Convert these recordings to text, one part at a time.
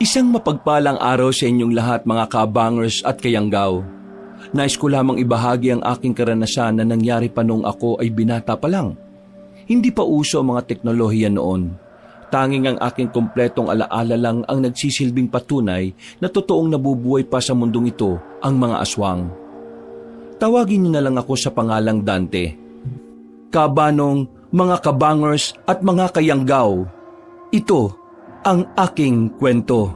Isang mapagpalang araw sa inyong lahat mga kabangers at kayanggaw. Nais ko lamang ibahagi ang aking karanasan na nangyari pa noong ako ay binata pa lang. Hindi pa uso ang mga teknolohiya noon. Tanging ang aking kompletong alaala lang ang nagsisilbing patunay na totoong nabubuhay pa sa mundong ito ang mga aswang. Tawagin niyo na lang ako sa pangalang Dante. Kabanong, mga kabangers at mga kayanggaw, ito ang aking kwento.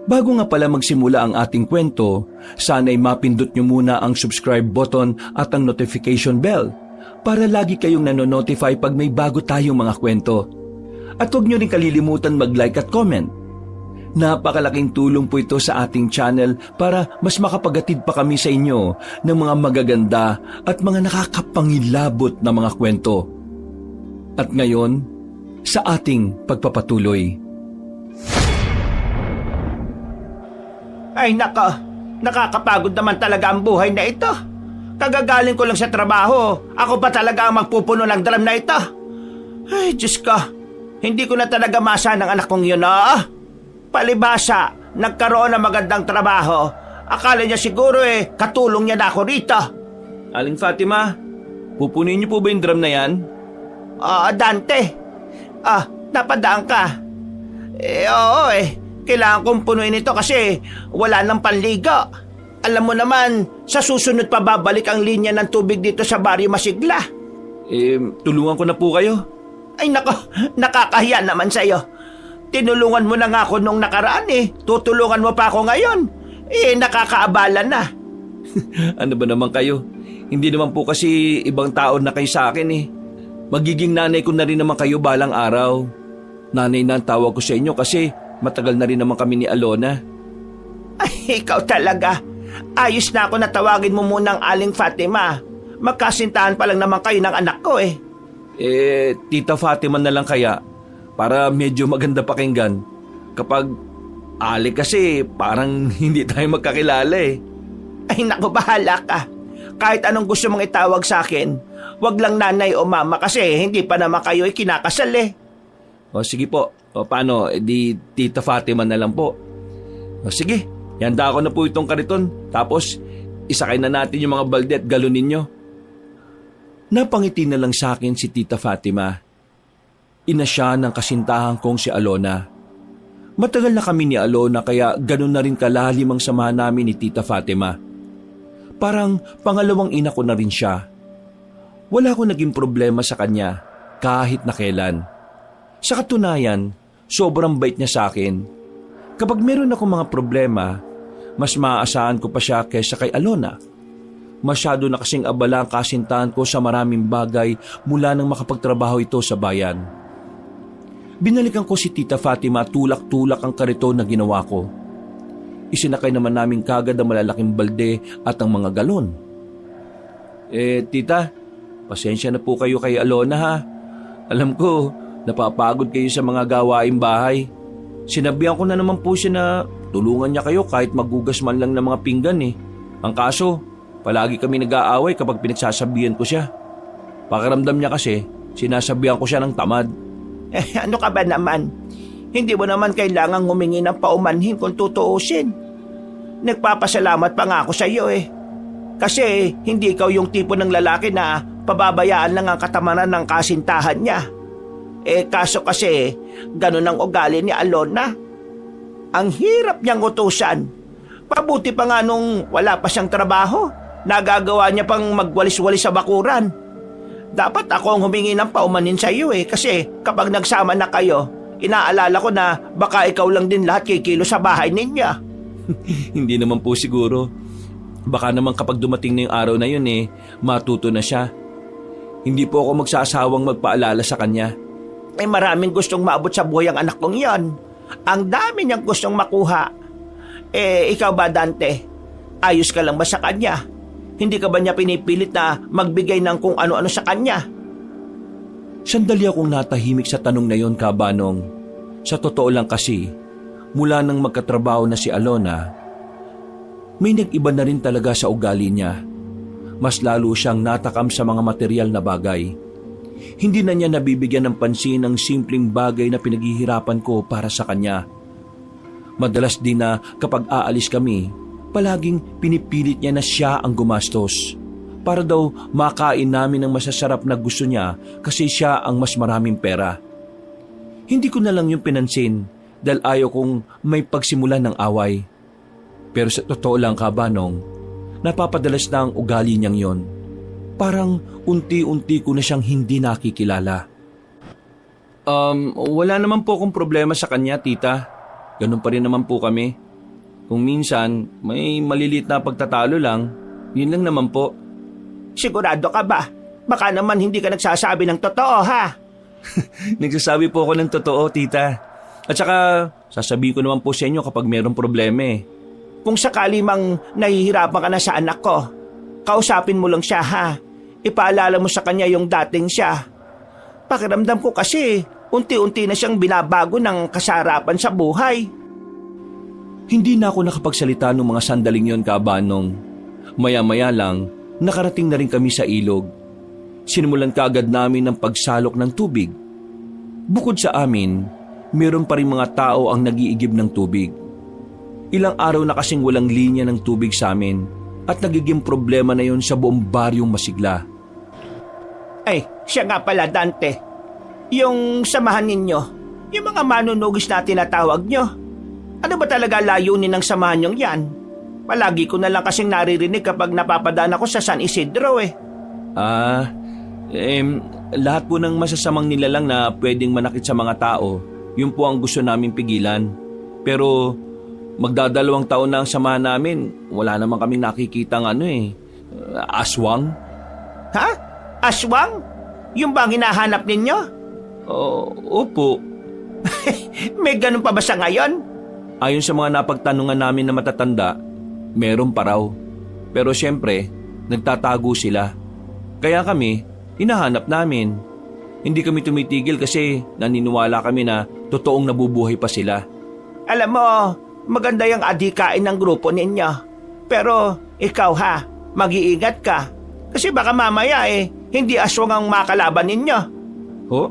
Bago nga pala magsimula ang ating kwento, sana'y mapindot nyo muna ang subscribe button at ang notification bell para lagi kayong nanonotify pag may bago tayong mga kwento. At huwag nyo rin kalilimutan mag-like at comment. Napakalaking tulong po ito sa ating channel para mas makapagatid pa kami sa inyo ng mga magaganda at mga nakakapangilabot na mga kwento. At ngayon, sa ating pagpapatuloy. Ay nako, nakakapagod naman talaga ang buhay na ito. Kagagaling ko lang sa trabaho, ako pa talaga ang magpupuno ng drum na ito. Ay Diyos ko, hindi ko na talaga masa ng anak kong yun Palibasa, nagkaroon ng magandang trabaho. Akala niya siguro katulong niya na ako rito. Aling Fatima, pupunin niyo po ba yung drum na yan? Dante. Napadaan ka. Oo kailangan kong punuin ito kasi wala nang panligo. Alam mo naman, sa susunod pa babalik ang linya ng tubig dito sa Baryo Masigla. Tulungan ko na po kayo. Ay nako, nakakahiya naman sa'yo. Tinulungan mo na nga ako nung nakaraan Tutulungan mo pa ako ngayon. Nakakaabala na. Ano ba naman kayo? Hindi naman po kasi ibang tao na kayo sa akin Magiging nanay ko na rin naman kayo balang araw. Nanay na ang tawag ko sa inyo kasi matagal na rin naman kami ni Alona. Ay, ikaw talaga. Ayos na ako na tawagin mo munang Aling Fatima. Magkasintahan pa lang naman kayo ng anak ko Tita Fatima na lang kaya. Para medyo maganda pakinggan. Kapag Ali kasi parang hindi tayo magkakilala Ay naku, bahala ka. Kahit anong gusto mong itawag sa akin, wag lang nanay o mama kasi hindi pa naman kayo kinakasal O sige po. O paano, di Tita Fatima na lang po. O sige, handa ko na po itong kariton. Tapos isakay na natin yung mga balde at galon ninyo. Napangiti na lang sa akin si Tita Fatima. Ina siya ng kasintahan kong si Alona. Matagal na kami ni Alona kaya ganun na rin kalalim ang samahan namin ni Tita Fatima. Parang pangalawang ina ko na rin siya. Wala akong naging problema sa kanya kahit na kailan. Sa katunayan, sobrang bait niya sa akin. Kapag meron akong mga problema, mas maaasahan ko pa siya kaysa kay Alona. Masyado na kasing abala ang kasintahan ko sa maraming bagay mula nang makapagtrabaho ito sa bayan. Binalikan ko si Tita Fatima at tulak-tulak ang kariton na ginawa ko. Isinakay naman namin kagad ang malalaking balde at ang mga galon. Tita, pasensya na po kayo kay Alona ha. Alam ko, napapagod kayo sa mga gawaing bahay. Sinabihan ko na naman po siya na tulungan niya kayo kahit maghugas man lang ng mga pinggan Ang kaso, palagi kami nag-aaway kapag pinagsasabihan ko siya. Pakiramdam niya kasi, sinasabihan ko siya ng tamad. Ano ka ba naman? Hindi mo naman kailangang humingi ng paumanhin kung tutuusin. Nagpapasalamat pa nga ako sa iyo Kasi hindi ikaw yung tipo ng lalaki na pababayaan lang ang katamaran ng kasintahan niya. Kaso kasi, ganun ang ugali ni Alona. Ang hirap niyang utusan. Pabuti pa nga nung wala pa siyang trabaho. Nagagawa niya pang magwalis-walis sa bakuran. Dapat ako ang humingi ng paumanin sa iyo kasi kapag nagsama na kayo, inaalala ko na baka ikaw lang din lahat kikilo sa bahay ninyo. Hindi naman po siguro. Baka naman kapag dumating na yung araw na yun matuto na siya. Hindi po ako magsasawang magpaalala sa kanya. Maraming gustong maabot sa buhay ang anak kong yon. Ang dami niyang gustong makuha. Ikaw ba Dante? Ayos ka lang ba sa kanya? Hindi ka ba niya pinipilit na magbigay ng kung ano-ano sa kanya? Sandali akong natahimik sa tanong na yon, Kabanong. Sa totoo lang kasi, mula nang magkatrabaho na si Alona, may nag-iba na rin talaga sa ugali niya. Mas lalo siyang natakam sa mga material na bagay. hindi na niya nabibigyan ng pansin ang simpleng bagay na pinaghihirapan ko para sa kanya. Madalas din na kapag aalis kami, palaging pinipilit niya na siya ang gumastos. Para daw makain namin ng masasarap na gusto niya kasi siya ang mas maraming pera. Hindi ko na lang yung pinansin dahil ayaw kong may pagsimulan ng away. Pero sa totoo lang Kabanong, napapadalas na ang ugali niyang yon. Parang unti-unti ko na siyang hindi nakikilala. Wala naman po akong problema sa kanya, tita. Ganun pa rin naman po kami. Kung minsan, may maliliit na pagtatalo lang, yun lang naman po. Sigurado ka ba? Baka naman hindi ka nagsasabi ng totoo, ha? Nagsasabi po ako ng totoo, tita. At saka, sasabihin ko naman po sa inyo kapag mayroong problema eh. Kung sakali mang nahihirapan ka na sa anak ko, kausapin mo lang siya, ha? Ipaalala mo sa kanya yung dating siya. Pakiramdam ko kasi, unti-unti na siyang binabago ng kasarapan sa buhay. Hindi na ako nakapagsalita nung mga sandaling yon, Kabanong. Maya-maya lang, nakarating na rin kami sa ilog. Sinimulan kaagad namin ang pagsalok ng tubig. Bukod sa amin, meron pa rin mga tao ang nag-iigib ng tubig. Ilang araw na kasing walang linya ng tubig sa amin at nagiging problema na yon sa buong baryong Masigla. Ay, siya nga pala, Dante. Yung samahan ninyo, yung mga manunugis na tinatawag nyo. Ano ba talaga layunin ng samahan nyong yan? Palagi ko na lang kasing naririnig kapag napapadaan ako sa San Isidro eh. Lahat po ng masasamang nilalang na pwedeng manakit sa mga tao, yun po ang gusto namin pigilan. Pero magdadalawang taon na ang samahan namin, wala naman kaming nakikitang aswang. Ha? Aswang? Yung bang hinahanap ninyo? Opo. May ganun pa ba sa ngayon? Ayon sa mga napagtanungan namin na matatanda, meron pa raw. Pero siyempre, nagtatago sila. Kaya kami, hinahanap namin. Hindi kami tumitigil kasi naniniwala kami na totoong nabubuhay pa sila. Alam mo, maganda yung adhikain ng grupo ninyo. Pero ikaw ha, mag-iingat ka. Kasi baka mamaya hindi aswang ang makalaban ninyo. Ho?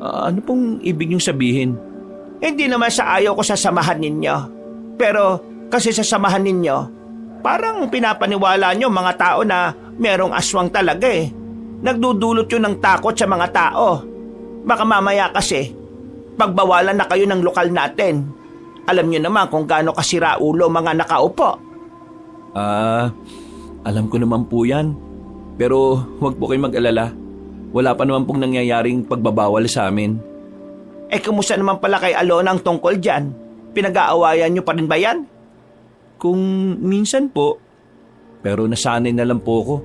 Ano pong ibig niyong sabihin? Hindi naman sa ayaw ko sa samahan ninyo. Pero kasi sa samahan ninyo, parang pinapaniwala nyo mga tao na merong aswang talaga eh. Nagdudulot yun ng takot sa mga tao. Baka mamaya kasi, pagbawalan na kayo ng lokal natin. Alam nyo naman kung gaano kasira ulo mga nakaupo. Alam ko naman po yan. Pero huwag po kayong mag-alala. Wala pa naman pong nangyayaring pagbabawal sa amin. Kumusta naman pala kay Alona ang tungkol dyan? Pinag-aawayan nyo pa rin ba yan? Kung minsan po. Pero nasanay na lang po ako.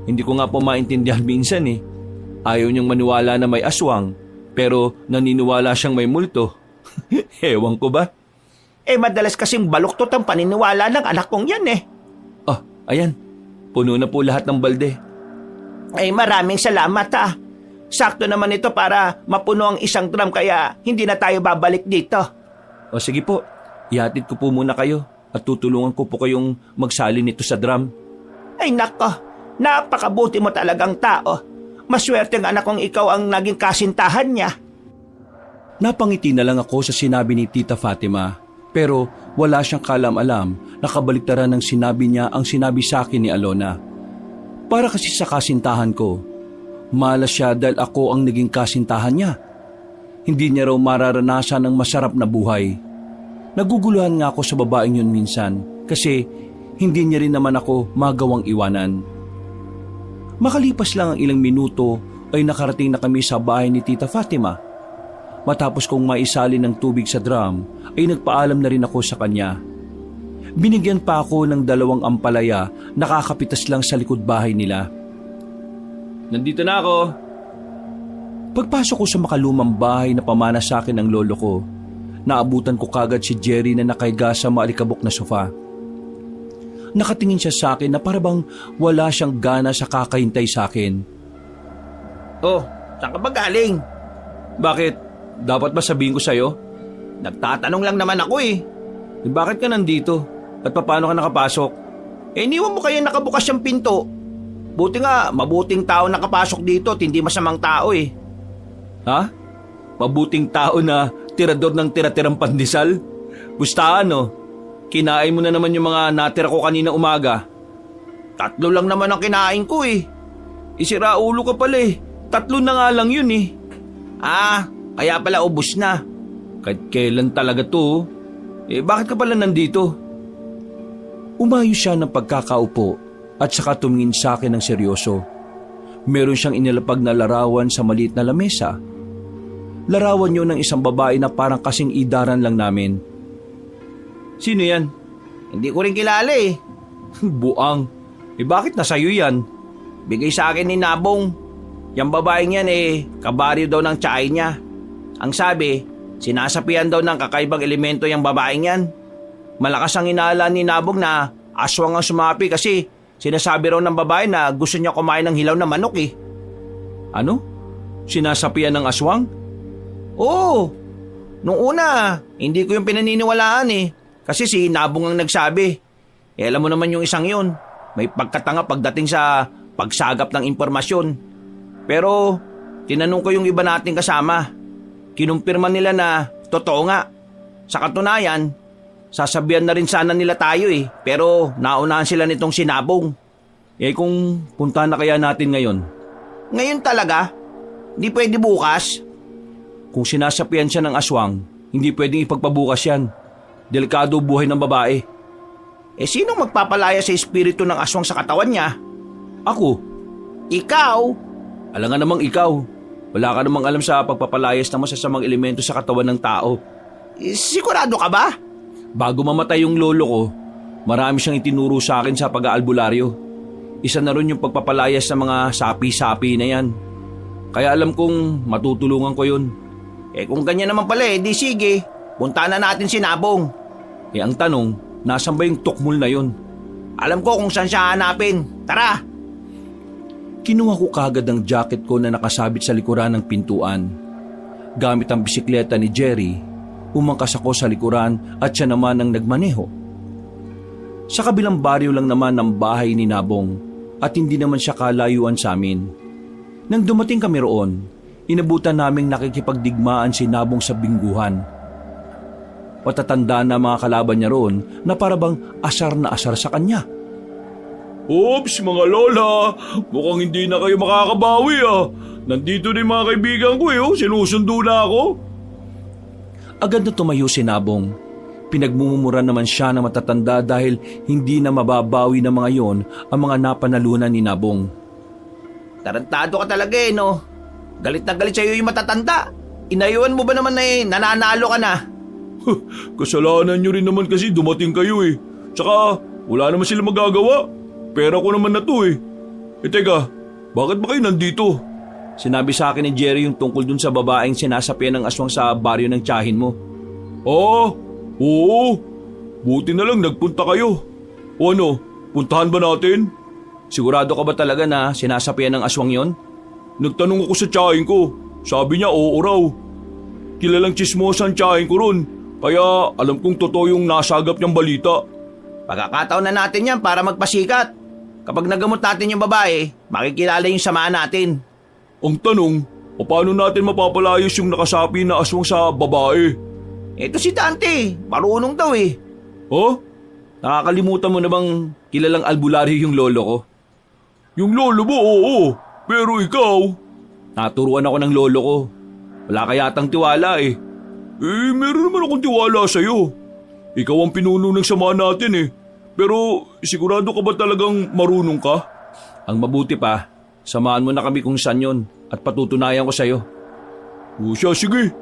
Hindi ko nga po maintindihan minsan eh. Ayaw niyang maniwala na may aswang, pero naniniwala siyang may multo. Ewan ko ba? Madalas kasing baluktot ang paniniwala ng anak kong yan eh. Ayan. Puno na po lahat ng balde. Maraming salamat ha. Sakto naman ito para mapuno ang isang drum kaya hindi na tayo babalik dito. Sige po. Ihatid ko po muna kayo at tutulungan ko po kayong magsali nito sa drum. Ay nako, napakabuti mo talagang tao. Maswerte ang anak kong ikaw ang naging kasintahan niya. Napangiti na lang ako sa sinabi ni Tita Fatima, pero wala siyang kalam-alam na kabaliktaran ng sinabi niya ang sinabi sa akin ni Alona. Para kasi sa kasintahan ko, malas siya dahil ako ang naging kasintahan niya. Hindi niya raw mararanasan ng masarap na buhay. Naguguluhan nga ako sa babaeng yun minsan kasi hindi niya rin naman ako magawang iwanan. Makalipas lang ang ilang minuto ay nakarating na kami sa bahay ni Tita Fatima. Matapos kong maisali ng tubig sa drum ay nagpaalam na rin ako sa kanya. Binigyan pa ako ng 2 ampalaya na kakapitas lang sa likod bahay nila. Nandito na ako. Pagpasok ko sa makalumang bahay na pamana sa akin ng lolo ko, naabutan ko kagad si Jerry na nakahiga sa maalikabok na sofa. Nakatingin siya sa akin na parabang wala siyang gana sa kakahintay sa akin. Saan ka ba galing? Bakit? Dapat ba sabihin ko sa'yo? Nagtatanong lang naman ako eh. Bakit ka nandito? At paano ka nakapasok? Iniwan mo kayo nakabukas yung pinto. Buti nga, mabuting tao nakapasok dito at hindi masamang tao eh. Ha? Mabuting tao na tirador ng tira-tirang pandesal? Gustaan no? Kinain mo na naman yung mga natira ko kanina umaga. 3 lang naman ang kinain ko eh. Isira ulo ka pala eh. 3 na nga lang yun eh. Kaya pala ubos na. Kahit kailan talaga to? Bakit ka pala nandito? Umayo siya ng pagkakaupo at saka tumingin sa akin ng seryoso. Meron siyang inilapag na larawan sa maliit na lamesa. Larawan yun ng isang babae na parang kasing idaran lang namin. Sino yan? Hindi ko rin kilala eh. Buang. Bakit nasa'yo yan? Bigay sa akin ni Nabong. Yang babaeng yan kabaryo daw ng tiyahin niya. Ang sabi, sinasapian daw ng kakaibang elemento yung babaeng yan. Malakas ang inaala ni Nabong na aswang ang sumapi kasi sinasabi raw ng babae na gusto niya kumain ng hilaw na manok eh. Ano? Sinasapian ng aswang? Oo. Nung una, hindi ko yung pinaniniwalaan eh. Kasi si Nabong ang nagsabi. Alam mo naman yung isang yun. May pagkatanga pagdating sa pagsagap ng impormasyon. Pero tinanong ko yung iba nating kasama. Kinumpirma nila na totoo nga. Sa katunayan, sasabihan na rin sana nila tayo eh. Pero naunahan sila nitong sinabong. Kung puntahan na kaya natin ngayon? Ngayon talaga? Hindi pwede bukas? Kung sinasapian siya ng aswang, hindi pwedeng ipagpabukas yan. Delikado buhay ng babae. Sinong magpapalaya sa espiritu ng aswang sa katawan niya? Ako. Ikaw? Alam nga namang ikaw. Wala ka namang alam sa pagpapalayas ng masasamang elemento sa katawan ng tao. Sigurado ka ba? Bago mamatay yung lolo ko, marami siyang itinuro sa akin sa pag-aalbularyo. Isa na rin yung pagpapalayas sa mga sapi-sapi na yan. Kaya alam kong matutulungan ko yun. Kung ganyan naman pala di sige. Puntahan na natin si Nabong. Ang tanong, nasan ba yung tukmul na yun? Alam ko kung saan siya hanapin. Tara! Kinuha ko kagad ang jacket ko na nakasabit sa likuran ng pintuan. Gamit ang bisikleta ni Jerry, umangkas ako sa likuran at siya naman ang nagmaneho. Sa kabilang baryo lang naman ang bahay ni Nabong at hindi naman siya kalayuan sa amin. Nang dumating kami roon, inabutan naming nakikipagdigmaan si Nabong sa bingguhan. Matatanda na mga kalaban niya roon na parabang asar na asar sa kanya. Oops, mga lola, mukhang hindi na kayo makakabawi ah. Nandito na yung mga kaibigan ko sinusundo na ako. Agad na tumayo si Nabong. Pinagmumura naman siya na matatanda dahil hindi na mababawi ng mga yon ang mga napanalunan ni Nabong. Tarantado ka talaga no? Galit na galit sa'yo yung matatanda. Inayuan mo ba naman na nananalo ka na? Kasalanan nyo rin naman kasi dumating kayo eh. Tsaka wala naman sila magagawa. Pera ko naman na to eh. Teka, bakit ba kayo nandito? Sinabi sa akin ni Jerry yung tungkol dun sa babaeng sinasapian ng aswang sa baryo ng tiyahin mo. Oo. Buti na lang nagpunta kayo. O ano, puntahan ba natin? Sigurado ka ba talaga na sinasapian ng aswang yon? Nagtanong ako sa tiyahin ko. Sabi niya oo raw. Kilalang chismosa ang tiyahin ko ron. Kaya alam kong totoo yung nasagap niyang balita. Pagkakataon na natin yan para magpasikat. Kapag nagamot natin yung babae, makikilala yung samaan natin. Ang tanong, paano natin mapapalayos yung nakasapi na aswang sa babae? Ito si Dante, marunong daw eh. Nakakalimutan mo na bang kilalang albularyo yung lolo ko? Yung lolo mo, oo. Pero ikaw? Naturuan ako ng lolo ko. Wala ka yatang tiwala eh. Meron naman akong tiwala sa'yo. Ikaw ang pinuno ng sama natin eh. Pero sigurado ka ba talagang marunong ka? Ang mabuti pa, samahan mo na kami kung saan yun at patutunayan ko sa'yo. Siya, sige.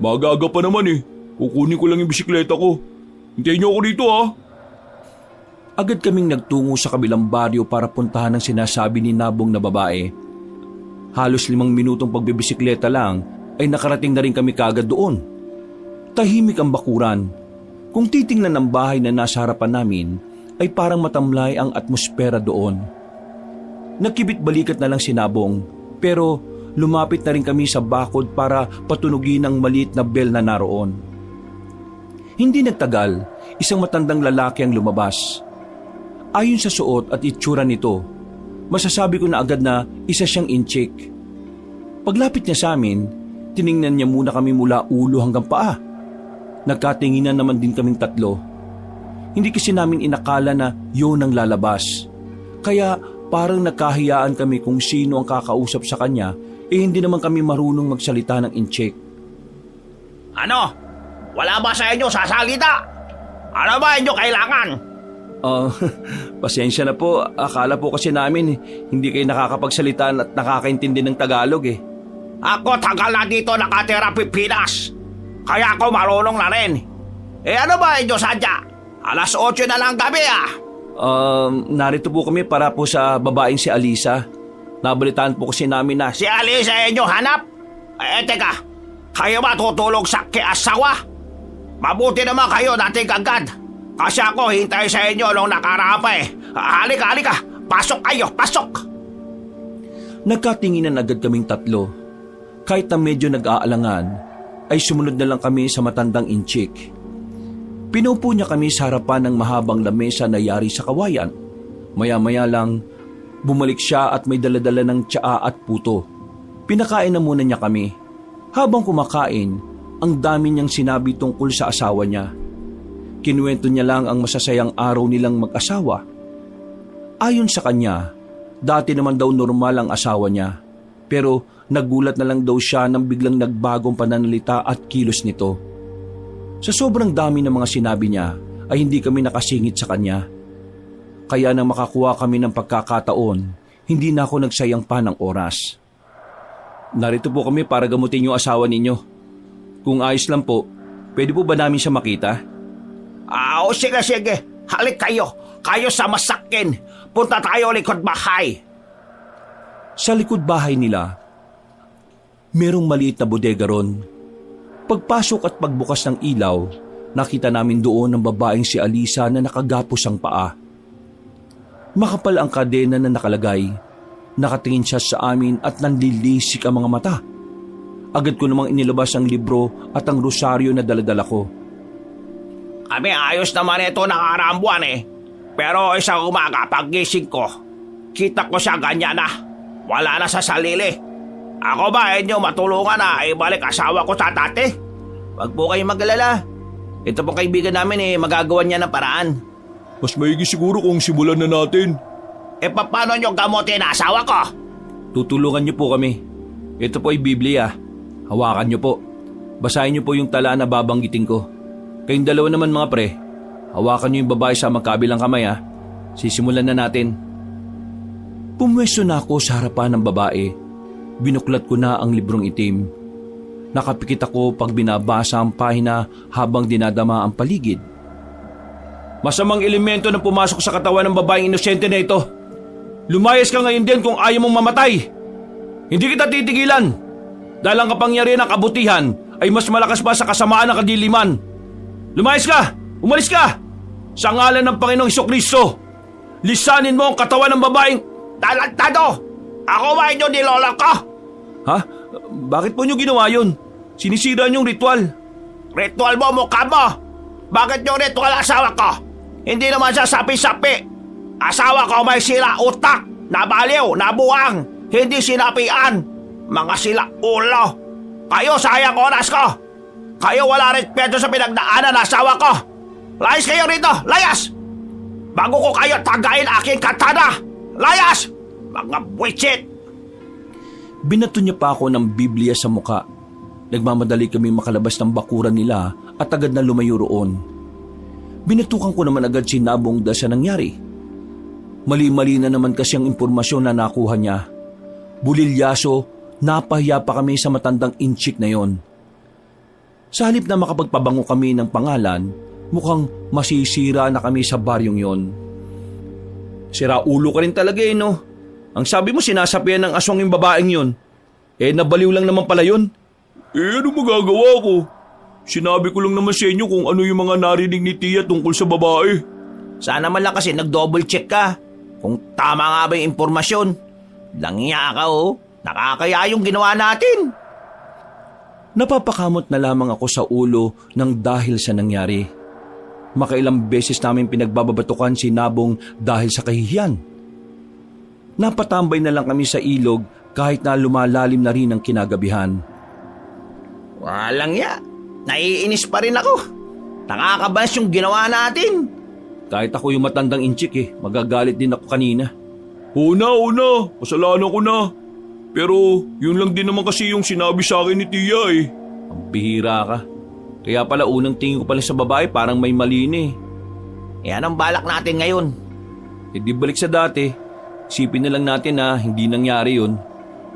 Magaga pa naman eh. Kukunin ko lang yung bisikleta ko. Hintayin niyo ako dito ha. Agad kaming nagtungo sa kabilang baryo para puntahan ang sinasabi ni Nabong na babae. Halos 5 minutong pagbibisikleta lang ay nakarating na rin kami kagad doon. Tahimik ang bakuran. Kung titingnan ang bahay na nasa harapan namin, ay parang matamlay ang atmosfera doon. Nakibit-balikat na lang si Nabong, pero lumapit na rin kami sa bakod para patunugin ang maliit na bell na naroon. Hindi nagtagal, isang matandang lalaki ang lumabas. Ayon sa suot at itsura nito, masasabi ko na agad na isa siyang incheck. Paglapit niya sa amin, tiningnan niya muna kami mula ulo hanggang paa. Nagkatinginan naman din kaming tatlo. Hindi kasi namin inakala na yun ang lalabas. Kaya parang nagkahiyaan kami kung sino ang kakausap sa kanya, hindi naman kami marunong magsalita ng incheck. Ano? Wala ba sa inyo sasalita? Ano ba inyo kailangan? Pasensya na po. Akala po kasi namin hindi kayo nakakapagsalita at nakakaintindi ng Tagalog eh. Ako tagal na dito nakatira Pilipinas. Kaya ako marunong na rin. Ano ba inyo sadya? 8:00 na lang gabi Narito po kami para po sa babaeng si Alisa. Nabalitaan po kasi namin na Si Alisa inyo hanap? Teka. Kayo ba tutulog sa asawa? Mabuti naman kayo nating agad. Kasi ako hintay sa inyo nung nakaraan pa eh. Halika. Pasok kayo, pasok. Nagkatinginan agad kaming tatlo. Kahit na medyo nag-aalangan, ay sumunod na lang kami sa matandang inchik. Pinupo niya kami sa harapan ng mahabang lamesa na yari sa kawayan. Maya-maya lang, bumalik siya at may daladala ng tsaa at puto. Pinakain na muna niya kami. Habang kumakain, ang dami niyang sinabi tungkol sa asawa niya. Kinuwento niya lang ang masasayang araw nilang mag-asawa. Ayon sa kanya, dati naman daw normal ang asawa niya. Pero nagulat na lang daw siya nang biglang nagbagong pananalita at kilos nito. Sa sobrang dami ng mga sinabi niya ay hindi kami nakasingit sa kanya. Kaya nang makakuha kami ng pagkakataon, hindi na ako nagsayang pa ng oras. Narito po kami para gamutin yung asawa ninyo. Kung ayos lang po, pwede po ba namin siya makita? Sige. Halik kayo. Kayo sa masakin. Punta tayo likod bahay. Sa likod bahay nila, merong maliit na bodega ron. Pagpasok at pagbukas ng ilaw, nakita namin doon ang babaeng si Alisa na nakagapos ang paa. Makapal ang kadena na nakalagay. Nakatingin siya sa amin at nanlilisik ang mga mata. Agad ko namang inilabas ang libro at ang rosaryo na daladala ko. Kami ayos naman ito nakaraang buwan eh. Pero isang umaga paggising ko, kita ko siya ganyan na. Wala na sa sarili. Ako ba inyo matulungan na ibalik asawa ko sa dati? Wag po kayong mag-alala. Ito pong kaibigan namin magagawa niya ng paraan. Mas maigi siguro kung simulan na natin. Paano nyo gamutin ang asawa ko? Tutulungan niyo po kami. Ito po ay Biblia. Hawakan niyo po. Basahin niyo po yung tala na babanggitin ko. Kayong dalawa naman mga pre, hawakan niyo yung babae sa magkabilang kamay ha. Sisimulan na natin. Pumwesto na ako sa harapan ng babae. Binuklat ko na ang librong itim. Nakapikit ako pag binabasa ang pahina habang dinadama ang paligid. Masamang elemento na pumasok sa katawan ng babaeng inosente na ito. Lumayas ka ngayon din kung ayaw mong mamatay. Hindi kita titigilan. Dahil ang kapangyarihan ng kabutihan ay mas malakas pa sa kasamaan ng kadiliman. Lumayas ka! Umalis ka! Sa ngalan ng Panginoong Hesukristo, lisanin mo ang katawan ng babaeng... Talantado! Ako ba inyo nilolok ko? Ha? Bakit po nyo ginawa yun? Sinisira niyong ritual. Ritual mo mukha mo! Bakit yung ritual asawa ko? Hindi naman siya sapi-sapi. Asawa ko may sila utak, nabaliw, nabuang, hindi sinapian. Mga sila ulo. Kayo sayang oras ko. Kayo wala respeto sa pinagdaanan ng asawa ko. Layas kayo rito, layas! Bago ko kayo tagayin aking katana. Layas! Mga buwisit! Binato niya pa ako ng Biblia sa muka. Nagmamadali kami makalabas ng bakuran nila at agad na lumayo roon. Binatukan ko naman agad si Nabong sa nangyari. Mali-mali na naman kasi ang impormasyon na nakuha niya. Bulilyaso, napahiya pa kami sa matandang inchik na yon. Sa halip na makapagpabango kami ng pangalan, mukhang masisira na kami sa baryong yon. Sira ulo ka rin talaga no? Ang sabi mo sinasapian ng aswang yung babaeng yun. Nabaliw lang naman pala yun. Ano magagawa ko? Sinabi ko lang naman sa inyo kung ano yung mga narinig ni Tia tungkol sa babae. Sana man lang kasi nag-double check ka. Kung tama nga ba yung impormasyon. Langya ka Nakakaya yung ginawa natin. Napapakamot na lamang ako sa ulo ng dahil sa nangyari. Makailang beses namin pinagbababatukan si Nabong dahil sa kahihiyan. napatambay na lang kami sa ilog kahit na lumalalim na rin ang kinagabihan. Walang ya. Naiinis pa rin ako. Nakakabas yung ginawa natin. Kahit ako yung matandang inchik magagalit din ako kanina. Oo na, kasalanan ko na. Pero yun lang din naman kasi yung sinabi sa akin ni Tia eh. Ang bihira ka. Kaya pala unang tingin ko pala sa babae parang may mali na eh. Yan ang balak natin ngayon. E di balik sa dati, isipin na lang natin na hindi nangyari yun.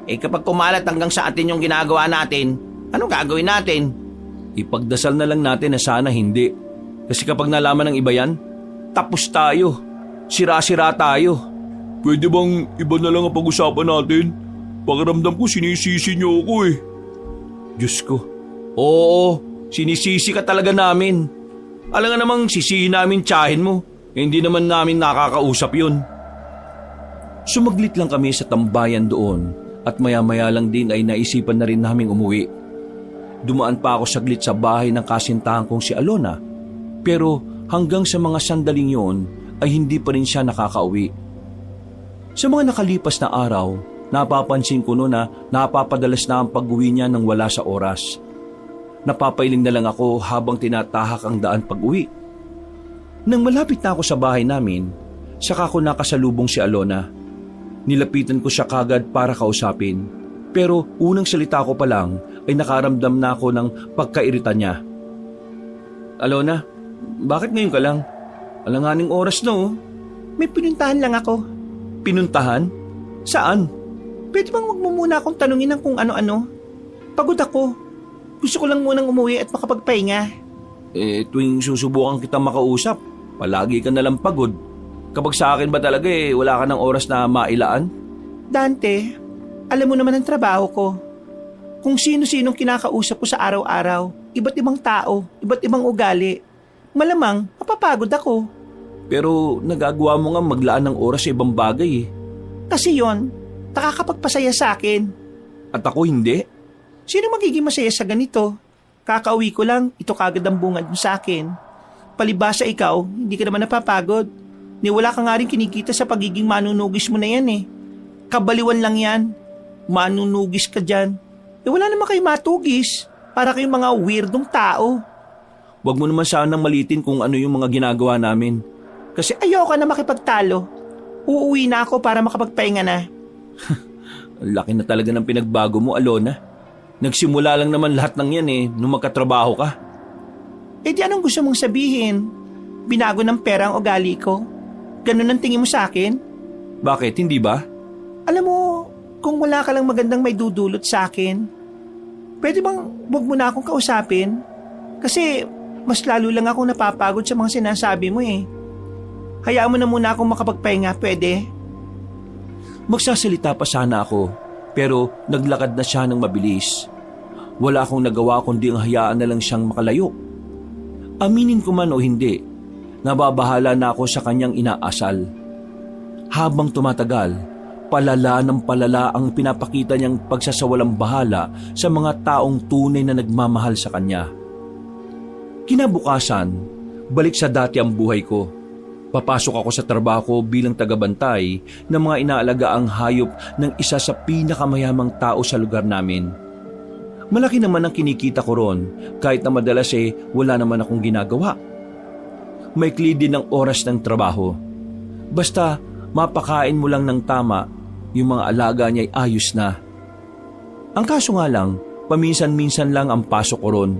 Kapag kumalat hanggang sa atin yung ginagawa natin, anong gagawin natin? Ipagdasal na lang natin na sana hindi. Kasi kapag nalaman ng iba yan, tapos tayo. Sira-sira tayo. Pwede bang iba na lang ang pag-usapan natin? Pakiramdam ko sinisisi niyo ako eh. Diyos ko. Oo, sinisisi ka talaga namin. Alam nga namang sisihin namin tiyahin mo. Hindi naman namin nakakausap yun. Sumaglit lang kami sa tambayan doon at maya-maya lang din ay naisipan na rin naming umuwi. Dumaan pa ako saglit sa bahay ng kasintahan kong si Alona, pero hanggang sa mga sandaling yon ay hindi pa rin siya nakakauwi. Sa mga nakalipas na araw, napapansin ko no na napapadalas na ang pag-uwi niya nang wala sa oras. Napapailing na lang ako habang tinatahak ang daan pag-uwi. Nang malapit na ako sa bahay namin, saka ko nakasalubong si Alona. Nilapitan ko siya kagad para kausapin, pero unang salita ko pa lang ay nakaramdam na ako ng pagkairita niya. Alona, bakit ngayon ka lang? Alanganing oras na oh. May pinuntahan lang ako. Pinuntahan? Saan? Pwede bang wag mo muna akong tanungin ng kung ano-ano? Pagod ako. Gusto ko lang munang umuwi at makapagpahinga. Tuwing susubukan kitang makausap, palagi ka nalang pagod. Kapag sa akin ba talaga wala ka ng oras na mailaan? Dante, alam mo naman ang trabaho ko. Kung sino-sinong kinakausap ko sa araw-araw, iba't ibang tao, iba't ibang ugali. Malamang, mapapagod ako. Pero nagagawa mo nga maglaan ng oras sa ibang bagay Kasi yon, nakakapagpasaya sa akin. At ako hindi. Sino magiging masaya sa ganito? Kakauwi ko lang, ito kagad ang bungad mo sa akin. Palibasa ikaw, hindi ka naman napapagod. Ni wala ka nga rin kinikita sa pagiging manunugis mo na yan Kabaliwan lang yan. Manunugis ka dyan. Wala naman kayo matugis. Para kayong mga weirdong tao. Huwag mo naman sanang malitin kung ano yung mga ginagawa namin. Kasi ayoko na makipagtalo. Uuwi na ako para makapagpahinga na. Ang laki na talaga ng pinagbago mo, Alona. Nagsimula lang naman lahat ng yan nung magkatrabaho ka. Di anong gusto mong sabihin? Binago ng pera ang ugali ko? Ganun ang tingin mo sa akin? Bakit, hindi ba? Alam mo, kung wala ka lang magandang may dudulot sa akin, pwede bang wag mo na akong kausapin? Kasi mas lalo lang akong napapagod sa mga sinasabi mo Hayaan mo na muna akong makapagpahinga, pwede? Magsasalita pa sana ako, pero naglakad na siya ng mabilis. Wala akong nagawa kundi ang hayaan na lang siyang makalayo. Aminin ko man o hindi, nababahala na ako sa kanyang inaasal. Habang tumatagal, palala ng palala ang pinapakita niyang pagsasawalang bahala sa mga taong tunay na nagmamahal sa kanya. Kinabukasan, balik sa dati ang buhay ko. Papasok ako sa trabaho bilang tagabantay ng mga inaalagaang hayop ng isa sa pinakamayamang tao sa lugar namin. Malaki naman ang kinikita ko ron kahit na madalas wala naman akong ginagawa. Maikli din ang oras ng trabaho. Basta mapakain mo lang ng tama, yung mga alaga niya ay ayos na. Ang kaso nga lang, paminsan-minsan lang ang pasok ko ron.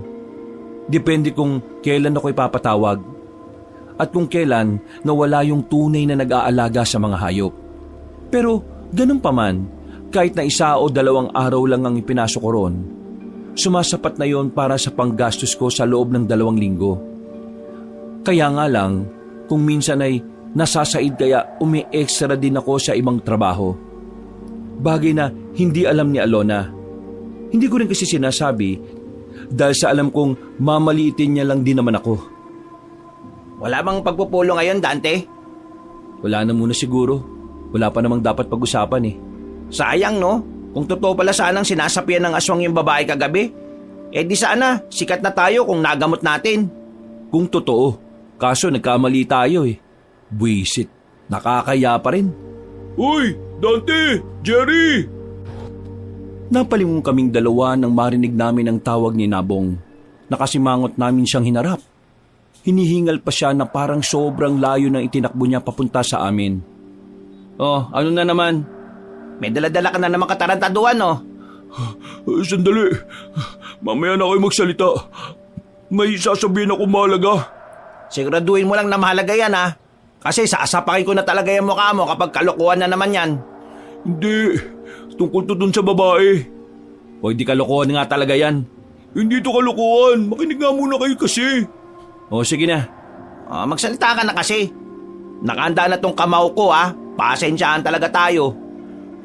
Depende kung kailan ako ipapatawag at kung kailan nawala yung tunay na nag-aalaga sa mga hayop. Pero ganun pa man, kahit na 1 o 2 araw lang ang ipinasok ko ron, sumasapat na yon para sa panggastos ko sa loob ng 2 linggo. Kaya nga lang, kung minsan ay nasasaid kaya umi-extra din ako sa ibang trabaho. Bagay na hindi alam ni Alona. Hindi ko rin kasi sinasabi dahil sa alam kong mamaliitin niya lang din naman ako. Wala bang pagpupulo ngayon, Dante? Wala na muna siguro. Wala pa namang dapat pag-usapan Sayang no? Kung totoo pala sanang sinasapian ng aswang yung babae kagabi, di sana sikat na tayo kung nagamot natin. Kung totoo, kaso nagkamali tayo Buisit, nakakaya pa rin. Uy, Dante! Jerry! Napalingon kaming dalawa nang marinig namin ang tawag ni Nabong. Nakasimangot namin siyang hinarap. Hinihingal pa siya na parang sobrang layo ng itinakbo niya papunta sa amin. Oh, ano na naman? May daladala ka na naman katarantaduan, no? Sandali. Mamaya na kayo magsalita. May sasabihin ako mahalaga. Siguraduhin mo lang na mahalaga yan, ha? Kasi sasapakin ko na talaga yung mukha mo kapag kalokohan na naman yan. Hindi. Tungkol to dun sa babae. O di kalokohan nga talaga yan. Hindi to kalokohan. Makinig nga muna kayo kasi. O sige na. Magsalita ka na kasi. Nakahanda na tong kamao ko, ha? Pasensyaan talaga tayo.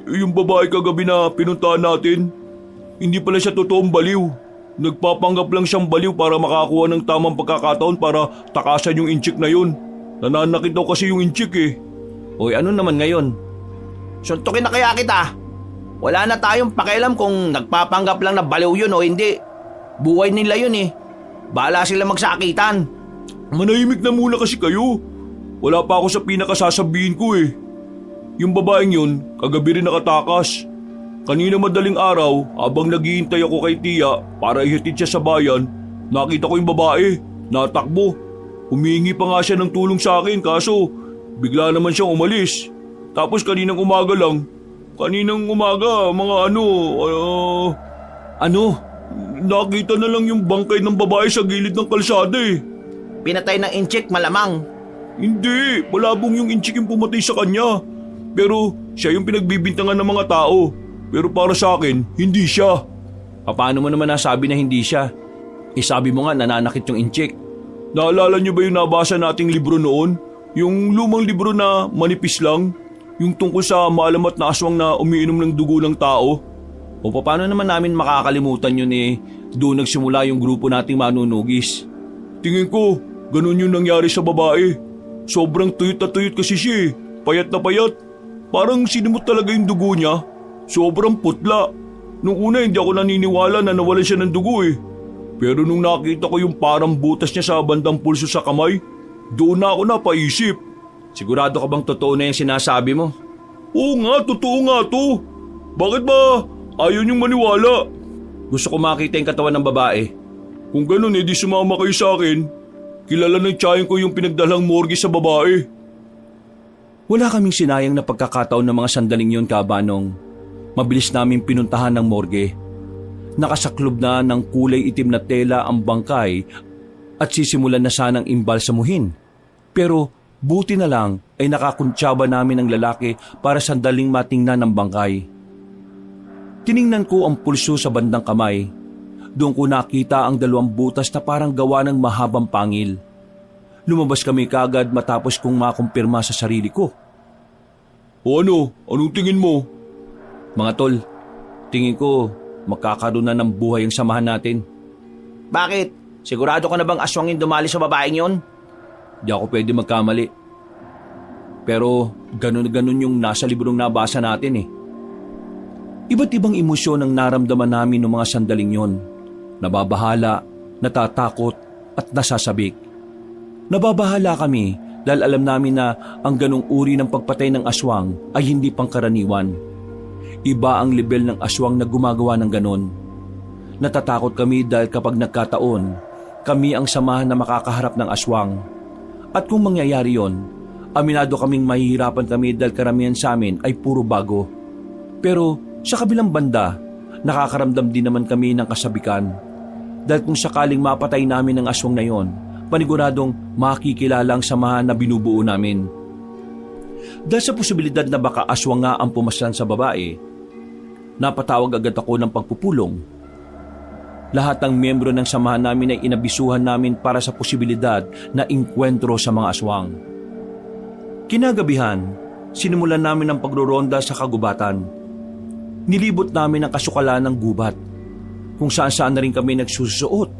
Yung babae kagabi na pinuntahan natin, hindi pala siya totoong baliw. Nagpapanggap lang siyang baliw para makakuha ng tamang pagkakataon para takasan yung inchik na yun. Nananakit daw kasi yung inchik eh. Oy, ano naman ngayon? Suntukin na kaya kita. Wala na tayong pakialam kung nagpapanggap lang na baliw yun o hindi. Buhay nila yun eh. Bahala sila magsakitan. Manahimik na muna kasi kayo. Wala pa ako sa pinakasasabihin ko eh. Yung babaeng yun, kagabi rin nakatakas. Kanina madaling araw, habang naghihintay ako kay Tia para ihatid siya sa bayan, nakita ko yung babae, natakbo. Humingi pa nga siya ng tulong sa akin kaso bigla naman siyang umalis. Tapos kaninang umaga, mga Ano? nakita na lang yung bangkay ng babae sa gilid ng kalsada eh. Pinatay ng inchik malamang. Hindi, malabong yung inchik yung pumatay sa kanya. Pero siya yung pinagbibintangan ng mga tao. Pero para sa akin, hindi siya. Paano mo naman nasabi na hindi siya? Sabi mo nga nananakit yung inchik. Naalala niyo ba yung nabasa nating libro noon? Yung lumang libro na manipis lang? Yung tungkol sa maalamat na aswang na umiinom ng dugo ng tao? O paano naman namin makakalimutan yun eh? Doon nagsimula yung grupo nating manunugis. Tingin ko, ganun yung nangyari sa babae. Sobrang tuyot na tuyot kasi siya eh. Payat na payat. Parang sinimot talaga yung dugo niya. Sobrang putla. Nung una hindi ako naniniwala na nawalan siya ng dugo eh. Pero nung nakita ko yung parang butas niya sa bandang pulso sa kamay, doon na ako napaisip. Sigurado ka bang totoo na yung sinasabi mo? Oo nga, totoo nga to. Bakit ba ayaw niyong maniwala? Gusto ko makita yung katawan ng babae. Kung ganun di sumama kayo sa akin. Kilala ng tiyahin ko yung pinagdalang morgue sa babae. Wala kaming sinayang na pagkakataon ng mga sandaling yun, Kabanong. Mabilis namin pinuntahan ng morgue. Nakasaklob na ng kulay itim na tela ang bangkay at sisimulan na sanang imbalsamuhin. Pero buti na lang ay nakakuntsaba namin ang lalaki para sandaling matingnan ng bangkay. Tiningnan ko ang pulso sa bandang kamay. Doon ko nakita ang 2 butas na parang gawa ng mahabang pangil. Lumabas kami kagad matapos kong makumpirma sa sarili ko. O ano? Anong tingin mo? Mga tol, tingin ko magkakaroon na ng buhay ang samahan natin. Bakit? Sigurado ka na bang aswangin dumali sa babaeng yon? Di ako pwede magkamali. Pero ganun yung nasa librong nabasa natin eh. Iba't ibang emosyon ang naramdaman namin ng mga sandaling yon. Nababahala, natatakot at nasasabik. Nababahala kami dahil alam namin na ang ganong uri ng pagpatay ng aswang ay hindi pangkaraniwan. Iba ang level ng aswang na gumagawa ng ganon. Natatakot kami dahil kapag nagkataon, kami ang samahan na makakaharap ng aswang. At kung mangyayari yon, aminado kaming mahihirapan kami dahil karamihan sa amin ay puro bago. Pero sa kabilang banda, nakakaramdam din naman kami ng kasabikan. Dahil kung sakaling mapatay namin ang aswang na yon, paniguradong makikilala ang samahan na binubuo namin. Dahil sa posibilidad na baka aswang nga ang pumaslan sa babae, napatawag agad ako ng pagpupulong. Lahat ng miyembro ng samahan namin ay inabisuhan namin para sa posibilidad na inkwentro sa mga aswang. Kinagabihan, sinimulan namin ang pagroronda sa kagubatan. Nilibot namin ang kasukalan ng gubat, kung saan-saan na rin kami nagsusuot.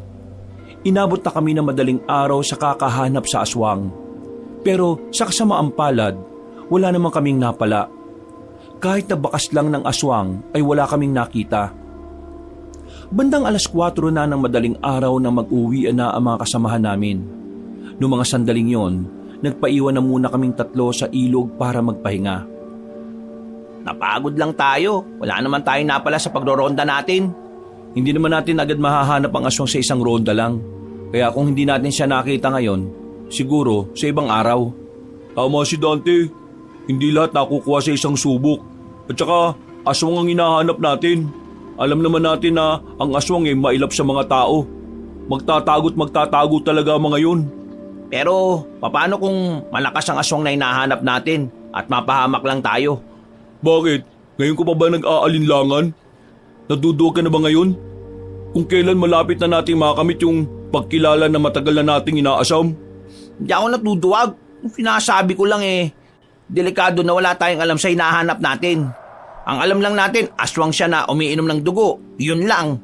Inabot na kami ng madaling araw sa kakahanap sa aswang. Pero sa kasamaang palad, wala naman kaming napala. Kahit na bakas lang ng aswang ay wala kaming nakita. Bandang 4:00 na ng madaling araw na mag-uwian na ang mga kasamahan namin. Noong mga sandaling yon, nagpaiwan na muna kaming 3 sa ilog para magpahinga. Napagod lang tayo. Wala naman tayong napala sa pagroronda natin. Hindi naman natin agad mahahanap ang aswang sa isang ronda lang. Kaya kung hindi natin siya nakita ngayon, siguro sa ibang araw. Tama si Dante. Hindi lahat nakukuha sa isang subok. At saka, aswang ang hinahanap natin. Alam naman natin na ang aswang ay mailap sa mga tao. Magtatago talaga ang mga yun. Pero paano kung malakas ang aswang na hinahanap natin at mapahamak lang tayo? Bakit? Ngayon ko pa ba nag-aalinlangan? Naduduwag ka na ba ngayon? Kung kailan malapit na nating makamit yung pagkilala na matagal na nating inaasam? Hindi ako natuduwag. Sinasabi ko lang delikado na wala tayong alam sa hinahanap natin. Ang alam lang natin, aswang siya na umiinom ng dugo. Yun lang.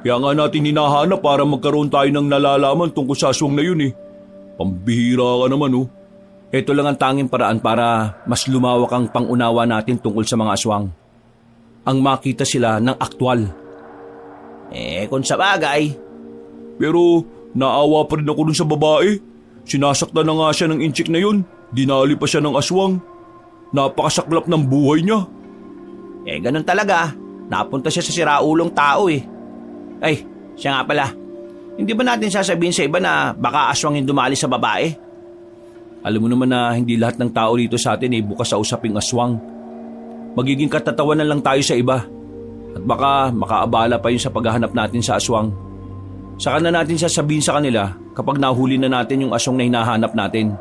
Kaya nga natin hinahanap para magkaroon tayo ng nalalaman tungkol sa aswang na yun eh. Pambihira ka naman oh. Ito lang ang tanging paraan para mas lumawak ang pangunawa natin tungkol sa mga aswang. Ang makita sila ng aktwal. Kung sa bagay. Pero naawa pa rin ako dun sa babae. Sinasaktan na nga siya ng inchik na yun. Dinali pa siya ng aswang. Napakasaklap ng buhay niya. Ganun talaga. Napunta siya sa siraulong tao Ay, siya nga pala. Hindi ba natin sasabihin sa iba na baka aswang yung dumali sa babae? Alam mo naman na hindi lahat ng tao dito sa atin ay bukas sa usaping aswang. Magiging katatawanan lang tayo sa iba. At baka makaabala pa yun sa paghahanap natin sa aswang. Saka na natin sasabihin sa kanila kapag nahuli na natin yung aswang na hinahanap natin.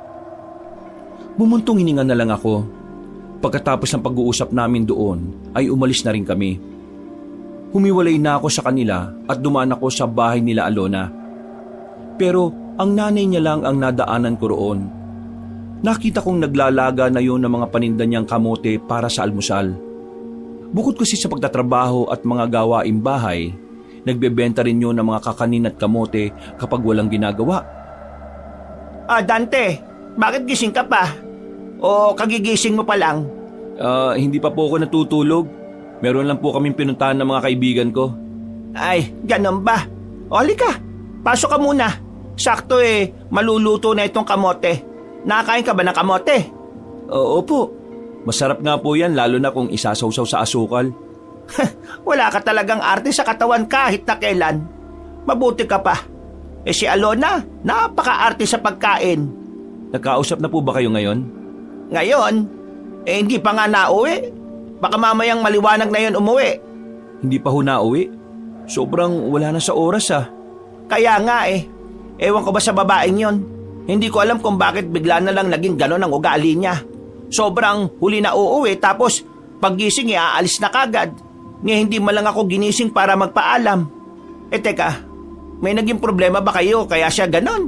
Bumuntong hininga na lang ako. Pagkatapos ng pag-uusap namin doon ay umalis na rin kami. Humiwalay na ako sa kanila at dumaan ako sa bahay nila Alona. Pero ang nanay niya lang ang nadaanan ko roon. Nakita kong naglalaga na yun ng mga paninda niyang kamote para sa almusal. Bukod kasi sa pagtatrabaho at mga gawaing bahay, nagbebenta rin yun ng mga kakanin at kamote kapag walang ginagawa. Dante, bakit gising ka pa? O kagigising mo pa lang? Hindi pa po ako natutulog. Meron lang po kaming pinuntahan ng mga kaibigan ko. Ay, ganun ba? O halika, pasok ka muna. Sakto maluluto na itong kamote. Nakakain ka ba ng kamote? Oo po. Masarap nga po yan lalo na kung isasawsaw sa asukal. Wala ka talagang arte sa katawan kahit na kailan. Mabuti ka pa. Si Alona, napaka-arte sa pagkain. Nagkausap na po ba kayo ngayon? Ngayon, hindi pa nga nauwi. Baka mamayang maliwanag na yun umuwi. Hindi pa ho nauwi? Sobrang wala na sa oras Kaya nga ewan ko ba sa babaeng yon? Hindi ko alam kung bakit bigla na lang naging gano'n ang ugali niya. Sobrang huli na uuwi tapos paggising aalis na kagad. Hindi man lang ako ginising para magpaalam. Teka, may naging problema ba kayo kaya siya gano'n?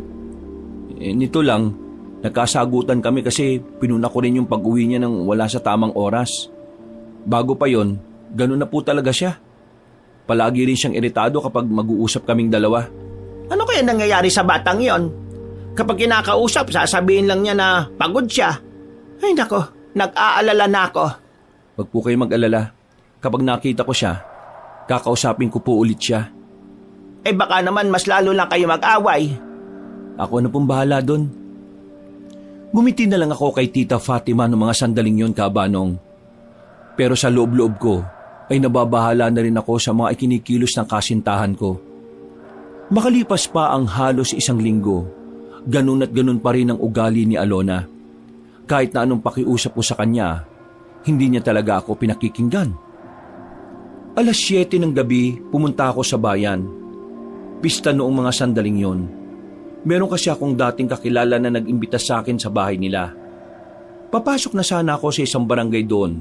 Nito lang, nagkasagutan kami kasi pinuna ko rin yung pag-uwi niya nang wala sa tamang oras. Bago pa yon, gano'n na po talaga siya. Palagi rin siyang iritado kapag mag-uusap kaming dalawa. Ano kaya nangyayari sa batang yon? Kapag kinakausap, sasabihin lang niya na pagod siya. Ay nako, nag-aalala na ako. Wag po kayo mag-alala. Kapag nakita ko siya, kakausapin ko po ulit siya. Baka naman mas lalo lang kayo mag-away. Ako na pong bahala doon. Gumiti na lang ako kay Tita Fatima noong mga sandaling yon, Kabanong. Pero sa loob-loob ko ay nababahala na rin ako sa mga ikinikilos ng kasintahan ko. Makalipas pa ang halos 1 linggo, ganun at ganun pa rin ang ugali ni Alona. Kahit na anong pakiusap ko sa kanya, hindi niya talaga ako pinakikinggan. 7:00 ng gabi, pumunta ako sa bayan. Pista noong mga sandaling yon. Meron kasi akong dating kakilala na nag-imbita sa akin sa bahay nila. Papasok na sana ako sa isang barangay doon.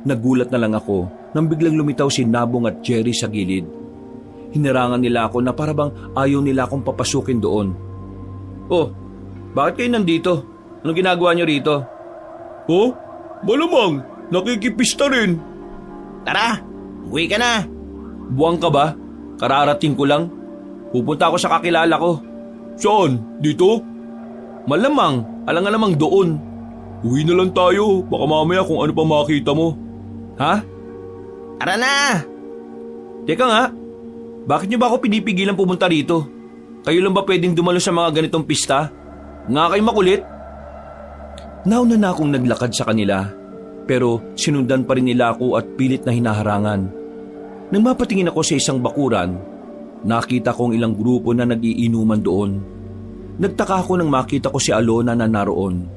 Nagulat na lang ako nang biglang lumitaw si Nabong at Jerry sa gilid. Hinirangan nila ako na parabang ayaw nila akong papasukin doon. Oh, bakit kayo nandito? Anong ginagawa niyo rito? Oh, malamang, nakikipista rin. Tara, uwi ka na. Buwang ka ba? Kararating ko lang. Pupunta ako sa kakilala ko. Saan? Dito? Malamang, alang-alamang doon. Uwi na lang tayo, baka mamaya kung ano pa makita mo. Ha? Tara na. Teka nga, bakit niyo ba ako pinipigilan pumunta rito? Kayo lang ba pwedeng dumalo sa mga ganitong pista? Nga kayo makulit? Nauna na akong naglakad sa kanila. Pero sinundan pa rin nila ako at pilit na hinaharangan. Nang mapatingin ako sa isang bakuran, nakita kong ilang grupo na nagiinuman doon. Nagtaka ako nang makita ko si Alona na naroon.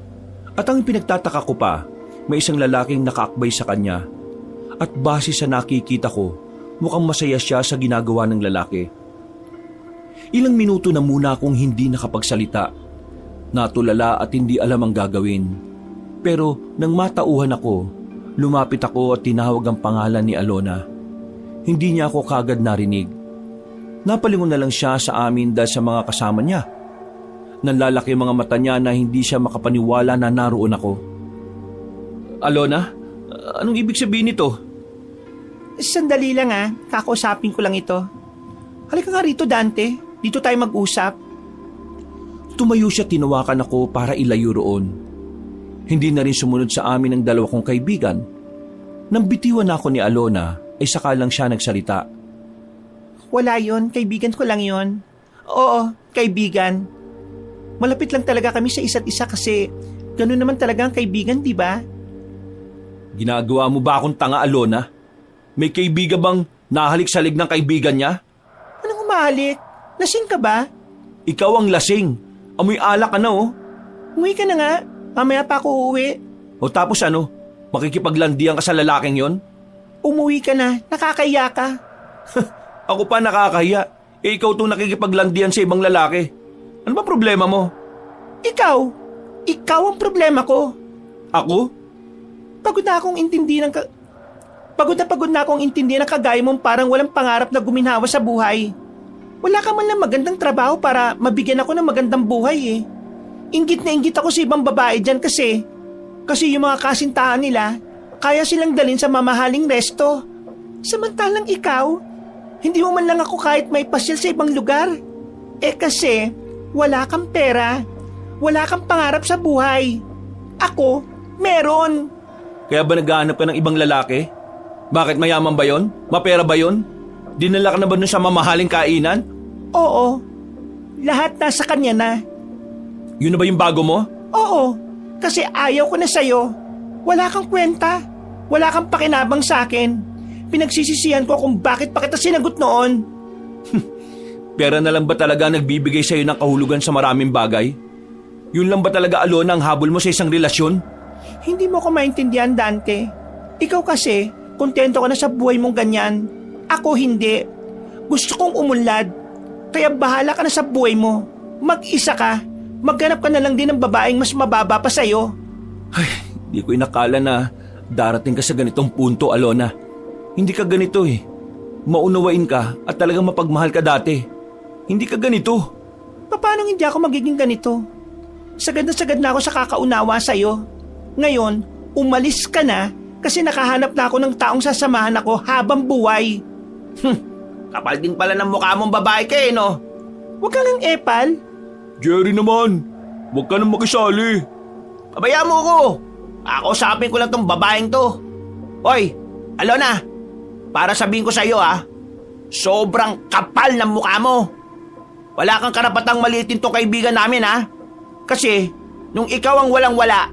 At ang pinagtataka ko pa, may isang lalaking nakaakbay sa kanya. At base sa nakikita ko, mukhang masaya siya sa ginagawa ng lalaki. Ilang minuto na muna akong hindi nakapagsalita. Natulala at hindi alam ang gagawin. Pero nang matauhan ako, lumapit ako at tinawag ang pangalan ni Alona. Hindi niya ako kagad narinig. Napalingon na lang siya sa amin dahil sa mga kasama niya. Nanlalaki ang mga mata niya na hindi siya makapaniwala na naroon ako. Alona, anong ibig sabihin nito? Sandali lang kakausapin ko lang ito. Halika nga rito, Dante. Dito tayo mag-usap. Tumayo siya, tinawakan ako para ilayo roon. Hindi na rin sumunod sa amin ang dalawa kong kaibigan. Nang bitiwan ako ni Alona, ay saka lang siya nagsalita. Wala yon, kaibigan ko lang yon. Oo, kaibigan. Malapit lang talaga kami sa isa't isa kasi gano'n naman talaga ang kaibigan, di ba? Ginagawa mo ba akong tanga, Alona? May kaibigan bang nahalik sa lig ng kaibigan niya? Anong humahalik? Lasing ka ba? Ikaw ang lasing. Amoy alak ka na oh. Umuwi ka na nga. Mamaya pa ako uuwi. O tapos ano? Makikipaglandian ka sa lalaking yon? Umuwi ka na. Nakakaya ka. Ako pa nakakahiya. Ikaw itong nakikipaglandian sa ibang lalaki. Ano ba problema mo? Ikaw. Ikaw ang problema ko. Ako? Pagod na akong intindihan Pagod na akong intindihan ang kagaya mong parang walang pangarap na guminhawa sa buhay. Wala ka man lang magandang trabaho para mabigyan ako ng magandang buhay eh. Inggit na inggit ako sa ibang babae dyan kasi yung mga kasintahan nila, kaya silang dalhin sa mamahaling resto. Samantalang ikaw, hindi mo man lang ako kahit may pasyal sa ibang lugar. Kasi wala kang pera, wala kang pangarap sa buhay. Ako, meron. Kaya ba naghahanap ka ng ibang lalaki? Bakit, mayaman ba yon? Mapera ba yon? Dinala ka na ba nun sa mamahaling kainan? Oo, lahat nasa kanya na. Yun na ba yung bago mo? Oo, kasi ayaw ko na sa'yo. Wala kang kwenta, wala kang pakinabang sa akin. Pinagsisisihan ko kung bakit pa kita sinagot noon. Pera na lang ba talaga nagbibigay sa'yo ng kahulugan sa maraming bagay? Yun lang ba talaga, Alona, ang habol mo sa isang relasyon? Hindi mo ko maintindihan, Dante. Ikaw kasi, kontento ka na sa buhay mong ganyan. Ako hindi. Gusto kong umunlad. Kaya bahala ka na sa buhay mo. Mag-isa ka. Maghanap ka na lang din ng babaeng mas mababa pa sa'yo. Ay, di ko inakala na darating ka sa ganitong punto, Alona. Hindi ka ganito eh. Maunawain ka at talagang mapagmahal ka dati. Hindi ka ganito. Paano hindi ako magiging ganito? Sagad na ako sa kakaunawa sa'yo. Ngayon, umalis ka na kasi nakahanap na ako ng taong sasamahan ako habang buhay. Kapal din pala ng mukha mong babae ka no? Huwag ka nang epal. Jerry naman, huwag ka nang makisali. Pabayaan mo ko. Ako usapin ko lang tong babaeng to. Hoy, Alona, para sabihin ko sa'yo sobrang kapal ng mukha mo. Wala kang karapatang maliitin tong kaibigan namin Kasi, nung ikaw ang walang-wala,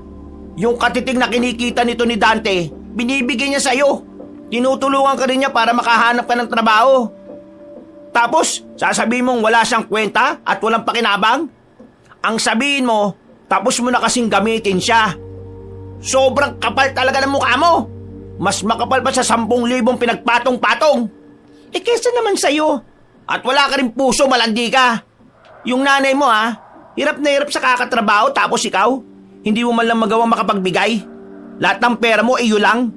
yung katiting na kinikita nito ni Dante, binibigay niya sa'yo. Tinutulungan ka rin niya para makahanap ka ng trabaho. Tapos, sasabihin mong wala siyang kwenta at walang pakinabang? Ang sabihin mo, tapos mo na kasing gamitin siya. Sobrang kapal talaga ng mukha mo. Mas makapal pa sa 10,000 pinagpatong-patong. Kesa naman sa'yo. At wala ka rin puso, malandi ka. Yung nanay mo hirap na hirap sa kakatrabaho tapos ikaw, hindi mo man lang magawang makapagbigay. Lahat ng pera mo iyo lang.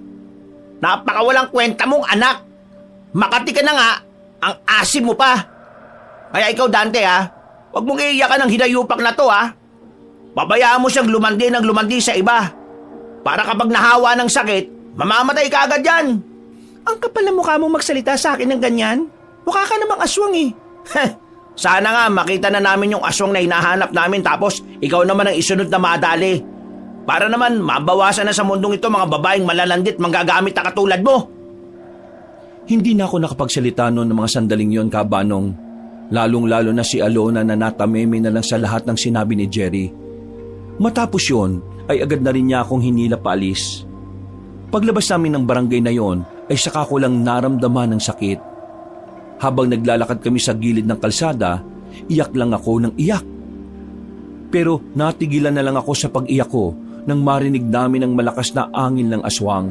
Napakawalang kwenta mong anak. Makati ka na nga, ang asim mo pa. Kaya ikaw, Dante huwag mong iiyakan ng hinayupak na to Pabayaan mo siyang lumandi sa iba. Para kapag nahawa ng sakit, mamamatay ka agad yan. Ang kapal na mukha mong magsalita sa akin ng ganyan. Mukha ka namang aswang Sana nga makita na namin yung aswang na hinahanap namin tapos ikaw naman ang isunod na madali. Para naman mabawasan na sa mundong ito mga babaeng malalandit manggagamit na katulad mo. Hindi na ako nakapagsalita noon ng mga sandaling yon, Kabanong. Lalong-lalo na si Alona na natameme na lang sa lahat ng sinabi ni Jerry. Matapos yon, ay agad na rin niya akong hinila paalis. Paglabas namin ng barangay na yon ay saka ko lang naramdaman ng sakit. Habang naglalakad kami sa gilid ng kalsada, iyak lang ako ng iyak. Pero natigilan na lang ako sa pag-iyak ko nang marinig namin ang malakas na angin ng aswang.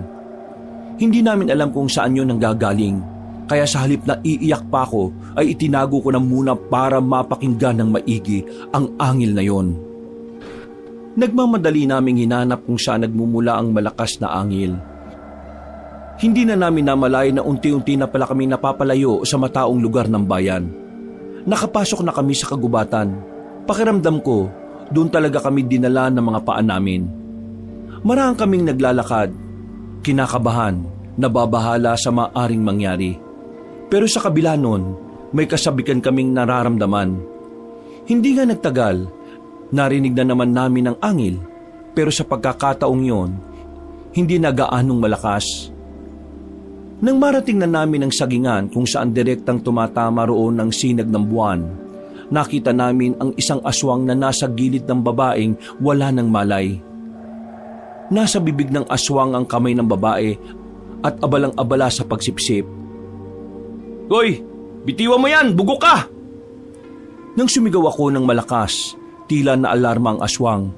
Hindi namin alam kung saan yun nanggagaling, kaya sa halip na iiyak pa ako ay itinago ko na muna para mapakinggan ng maigi ang angil na yon. Nagmamadali naming hinanap kung saan nagmumula ang malakas na angil. Hindi na namin namalay na unti-unti na pala kami napapalayo sa mataong lugar ng bayan. Nakapasok na kami sa kagubatan. Pakiramdam ko, doon talaga kami dinala ng mga paa namin. Marahang kaming naglalakad, kinakabahan, nababahala sa maaring mangyari. Pero sa kabila nun, may kasabikan kaming nararamdaman. Hindi nga nagtagal, narinig na naman namin ang angil, pero sa pagkakataong yon, hindi na gaanong malakas. Nang marating na namin ang sagingan kung saan direktang tumatama roon ang sinag ng buwan, nakita namin ang isang aswang na nasa gilid ng babaeng wala ng malay. Nasa bibig ng aswang ang kamay ng babae at abalang-abala sa pagsipsip. Hoy, bitiwan mo yan, bugok ka! Nang sumigaw ako ng malakas, tila na alarma ang aswang.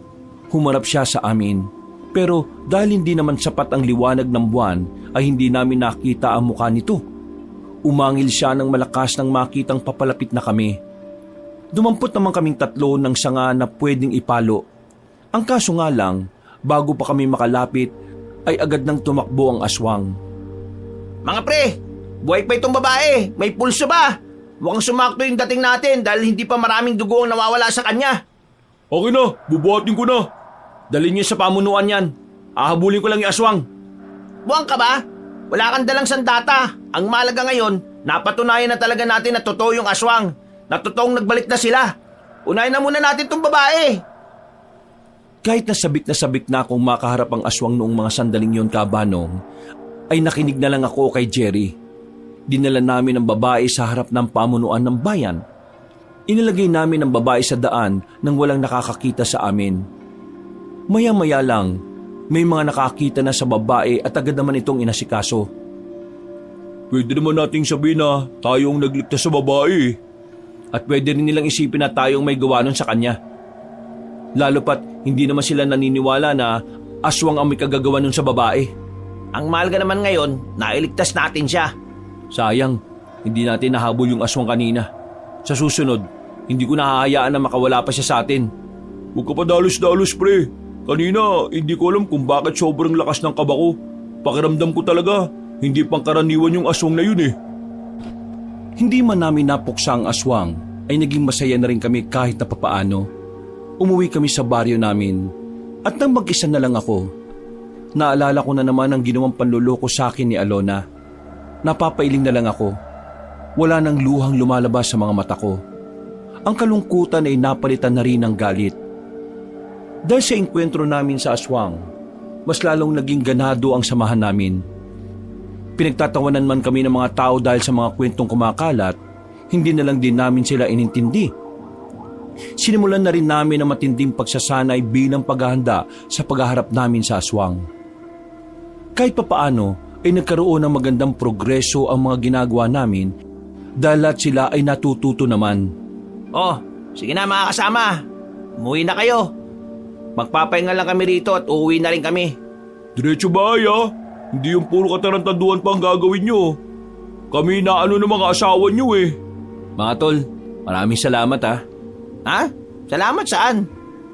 Humarap siya sa amin. Pero dahil hindi naman sapat ang liwanag ng buwan, ay hindi namin nakita ang mukha nito. Umangil siya ng malakas nang makitang papalapit na kami. Dumampot naman kaming tatlo ng sanga na pwedeng ipalo. Ang kaso nga lang, bago pa kami makalapit, ay agad nang tumakbo ang aswang. Mga pre, buhay pa itong babae. May pulso ba? Mukhang sumakto yung dating natin dahil hindi pa maraming dugo ang nawawala sa kanya. Okay na, bubuhatin ko na. Dalhin niyo sa pamunuan yan. Ahabulin ko lang yung aswang. Buwang ka ba? Wala kang dalang sandata. Ang malaga ngayon, napatunayan na talaga natin na totoo yung aswang. Na totoong nagbalik na sila. Unahin na muna natin itong babae. Kahit na sabik na akong makaharap ang aswang noong mga sandaling yon, Kabanong, ay nakinig na lang ako kay Jerry. Dinala namin ang babae sa harap ng pamunuan ng bayan. Inilagay namin ang babae sa daan nang walang nakakakita sa amin. Maya-maya lang, may mga nakakita na sa babae at agad naman itong inasikaso. Pwede naman nating sabihin na tayong nagligtas sa babae. At pwede rin nilang isipin na tayong may gawa nun sa kanya. Lalo pat hindi naman sila naniniwala na aswang ang may kagagawa nun sa babae. Ang mahalaga naman ngayon, nailigtas natin siya. Sayang, hindi natin nahabol yung aswang kanina. Sa susunod, hindi ko nahahayaan na makawala pa siya sa atin. Huwag ka pa dalos-dalos, pre. Kanina, hindi ko alam kung bakit sobrang lakas ng kaba ko. Pakiramdam ko talaga, hindi pangkaraniwan yung aswang na yun eh. Hindi man namin napuksa ang aswang, ay naging masaya na rin kami kahit na papaano. Umuwi kami sa baryo namin, at nang mag-isa na lang ako, naalala ko na naman ang ginawang panluloko sa akin ni Alona. Napapailing na lang ako. Wala nang luhang lumalabas sa mga mata ko. Ang kalungkutan ay napalitan na rin ng galit. Dahil sa engkwentro namin sa aswang, mas lalong naging ganado ang samahan namin. Pinagtatawanan man kami ng mga tao dahil sa mga kwentong kumakalat, hindi na lang din namin sila inintindi. Sinimulan na rin namin ang matinding pagsasanay bilang paghahanda sa paghaharap namin sa aswang. Kahit papaano ay nagkaroon ng magandang progreso ang mga ginagawa namin dahil lahat sila ay natututo naman. Oh, sige na mga kasama. Umuwi na kayo. Magpapahinga lang kami rito at uuwi na rin kami. Diretso bahay ah. Hindi yung puro katarantaduhan pa ang gagawin nyo. Kami na ano ng mga asawa nyo eh. Mga tol, maraming salamat ha. Ha? Salamat saan?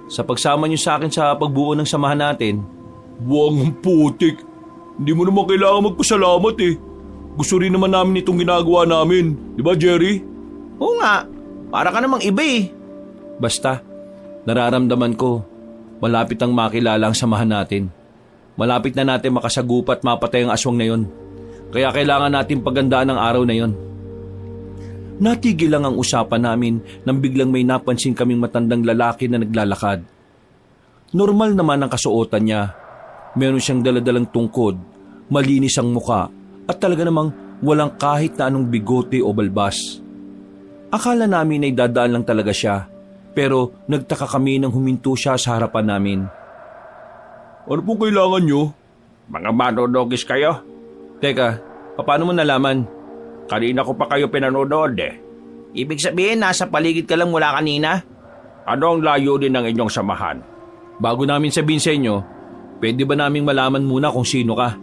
Sa pagsama nyo sa akin sa pagbuo ng samahan natin. Buwang ang putik. Hindi mo naman kailangan magpasalamat eh. Gusto rin naman namin itong ginagawa namin. Di ba, Jerry? Oo nga. Para ka namang iba eh. Basta, nararamdaman ko, malapit ang makilala ang samahan natin. Malapit na natin makasagupa at mapatay ang aswang na yon. Kaya kailangan natin pagandaan ang araw na yon. Natigil lang ang usapan namin nang biglang may napansin kaming matandang lalaki na naglalakad. Normal naman ang kasuotan niya. Meron siyang daladalang tungkod, malinis ang muka at talaga namang walang kahit na anong bigote o balbas. Akala namin ay dadaan lang talaga siya, pero nagtaka kami nang huminto siya sa harapan namin. Ano pong kailangan nyo? Mga manunugis kayo? Teka, paano mo nalaman? Kanina ko pa kayo pinanonood eh. Ibig sabihin, nasa paligid ka lang mula kanina? Ano ang layunin ng inyong samahan? Bago namin sabihin sa inyo, pwede ba naming malaman muna kung sino ka?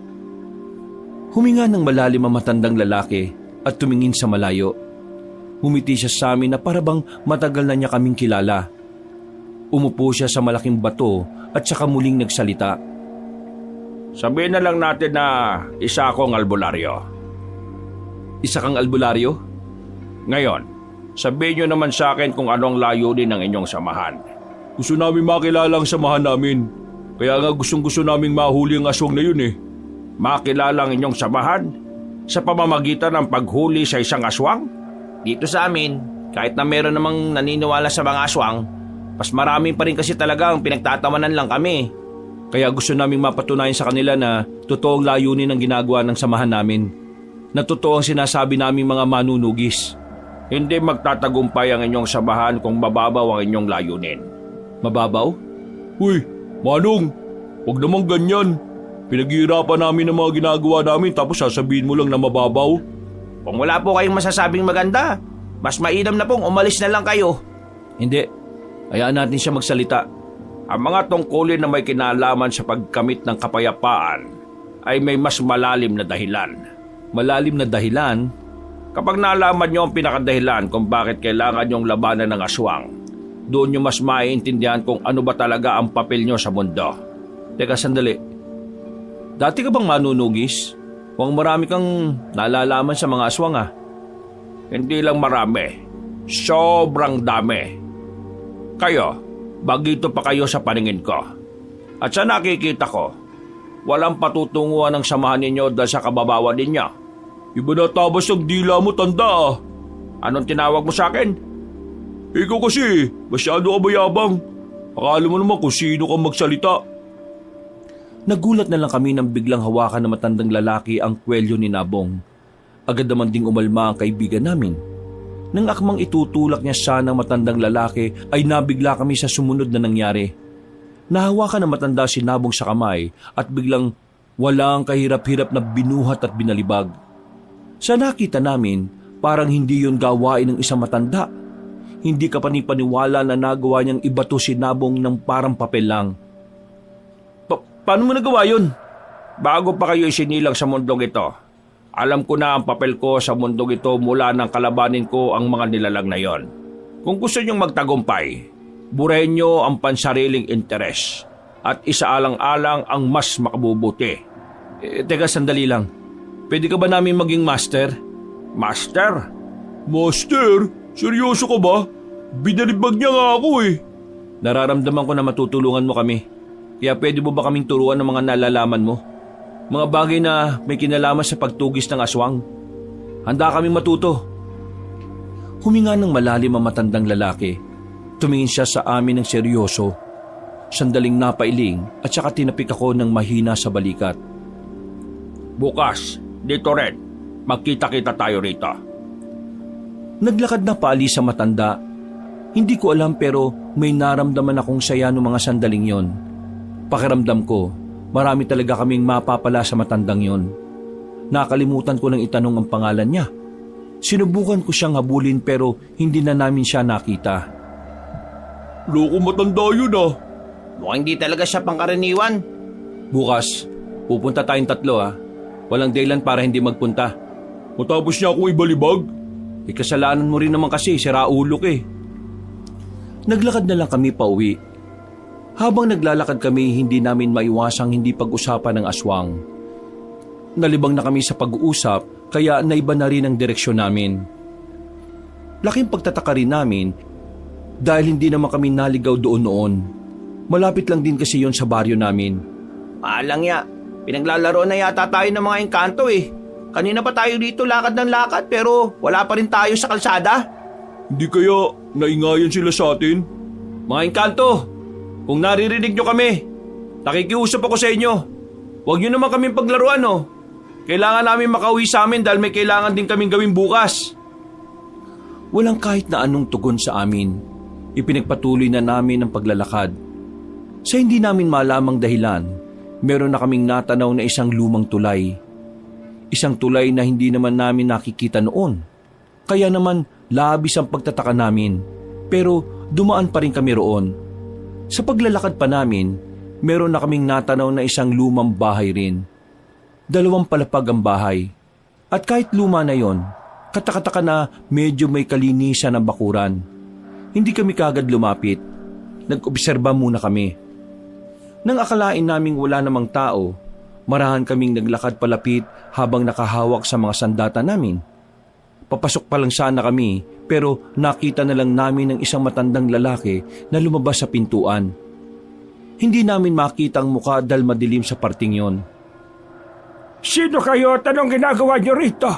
Huminga ng malalim ang matandang lalaki at tumingin sa malayo. Humiti siya sa amin na parabang matagal na niya kaming kilala. Umupo siya sa malaking bato at saka muling nagsalita. Sabihin na lang natin na isa akong albularyo. Isa kang albularyo? Ngayon, sabihin nyo naman sa akin kung ano ang layunin ng inyong samahan. Gusto namin makilala ang samahan namin. Kaya nga gustong-gusto naming mahuli ang aswang na yun eh. Makilala ang inyong samahan sa pamamagitan ng paghuli sa isang aswang? Dito sa amin, kahit na meron namang naniniwala sa mga aswang, mas marami pa rin kasi talaga ang pinagtatawanan lang kami. Kaya gusto naming mapatunayan sa kanila na totoong layunin ang ginagawa ng samahan namin. Na totoo ang sinasabi naming mga manunugis. Hindi magtatagumpay ang inyong samahan kung mababaw ang inyong layunin. Mababaw? Uy, Manong, huwag naman ganyan. Pinaghihirapan namin ang mga ginagawa namin tapos sasabihin mo lang na mababaw. Kung wala po kayong masasabing maganda, mas mainam na pong umalis na lang kayo. Hindi. Hayaan natin siya magsalita. Ang mga tungkulin na may kinalaman sa pagkamit ng kapayapaan ay may mas malalim na dahilan. Malalim na dahilan? Kapag nalaman nyo ang pinakadahilan kung bakit kailangan nyong labanan ng aswang, doon nyo mas maiintindihan kung ano ba talaga ang papel nyo sa mundo. Teka, sandali. Dati ka bang manunugis? Mukhang marami kang nalalaman sa mga aswang ah. Hindi lang marami. Sobrang dami. Kayo, bagito pa kayo sa paningin ko. At sa nakikita ko, walang patutunguhan ng samahan ninyo dahil sa kababawan ninyo. Iba na tabas ng dila mo, tanda ah. Anong tinawag mo sa akin? Ikaw kasi, masyado ka bayabang. Akala mo naman kung sino kang magsalita. Nagulat na lang kami nang biglang hawakan ng matandang lalaki ang kwelyo ni Nabong. Agad naman ding umalma ang kaibigan namin. Nang akmang itutulak niya siya ng matandang lalaki ay nabigla kami sa sumunod na nangyari. Nahawakan ng matanda si Nabong sa kamay at biglang walang kahirap-hirap na binuhat at binalibag. Sa nakita namin, parang hindi yun gawain ng isang matanda. Hindi ka panipaniwala na nagawa niyang ibato si Nabong ng parang papel lang. Paano mo nagawa yun? Bago pa kayo isinilang sa mundong ito, alam ko na ang papel ko sa mundong ito mula nang kalabanin ko ang mga nilalang na yon. Kung gusto niyong magtagumpay, burahin niyo ang pansariling interes at isaalang-alang ang mas makabubuti. Teka, sandali lang. Pwede ka ba namin maging master? Master? Master? Seryoso ka ba? Binalibag niya nga ako eh. Nararamdaman ko na matutulungan mo kami. Kaya pwede mo ba kaming turuan ng mga nalalaman mo? Mga bagay na may kinalaman sa pagtugis ng aswang. Handa kaming matuto. Huminga ng malalim ang matandang lalaki. Tumingin siya sa amin ng seryoso. Sandaling napailing at saka tinapik ako ng mahina sa balikat. Bukas, dito rin. Magkita-kita tayo rito. Naglakad na paalis sa matanda. Hindi ko alam pero may naramdaman akong saya noong mga sandaling yon. Pakiramdam ko, marami talaga kaming mapapala sa matandang yon. Nakalimutan ko nang itanong ang pangalan niya. Sinubukan ko siyang habulin pero hindi na namin siya nakita. Loko matanda yun ah. Mukhang hindi talaga siya pangkaraniwan. Bukas, pupunta tayong tatlo ah. Walang dahilan para hindi magpunta. Matapos niya akong ibalibag? Kasalanan mo rin naman kasi, sira ulo ka eh. Naglakad na lang kami pauwi. Habang naglalakad kami, hindi namin maiwasang hindi pag-usapan ng aswang. Nalibang na kami sa pag-uusap, kaya naiba na rin ang direksyon namin. Laking pagtataka rin namin dahil hindi naman kami naligaw doon noon. Malapit lang din kasi yon sa baryo namin. Maalang ya, pinaglalaro na yata tayo ng mga engkanto eh. Kanina pa tayo dito lakad ng lakad pero wala pa rin tayo sa kalsada. Hindi kaya naingayan sila sa atin? Mga engkanto, kung naririnig nyo kami, nakikiusap ako sa inyo. Huwag nyo naman kaming paglaruan oh. Kailangan namin makauwi sa amin dahil may kailangan din kaming gawin bukas. Walang kahit na anong tugon sa amin. Ipinagpatuloy na namin ang paglalakad. Sa hindi namin malamang dahilan, meron na kaming natanaw na isang lumang tulay. Isang tulay na hindi naman namin nakikita noon. Kaya naman labis ang pagtataka namin. Pero dumaan pa rin kami roon. Sa paglalakad pa namin, meron na kaming natanaw na isang lumang bahay rin. 2 palapag ang bahay. At kahit luma na yon, katakataka na medyo may kalinisan ang bakuran. Hindi kami kagad lumapit. Nag-obserba muna kami. Nang akalain naming wala namang tao, marahan kaming naglakad palapit habang nakahawak sa mga sandata namin. Papasok pa lang sana kami pero nakita na lang namin ng isang matandang lalaki na lumabas sa pintuan. Hindi namin makita ang mukha dahil madilim sa parting yon. Sino kayo at anong ginagawa niyo rito?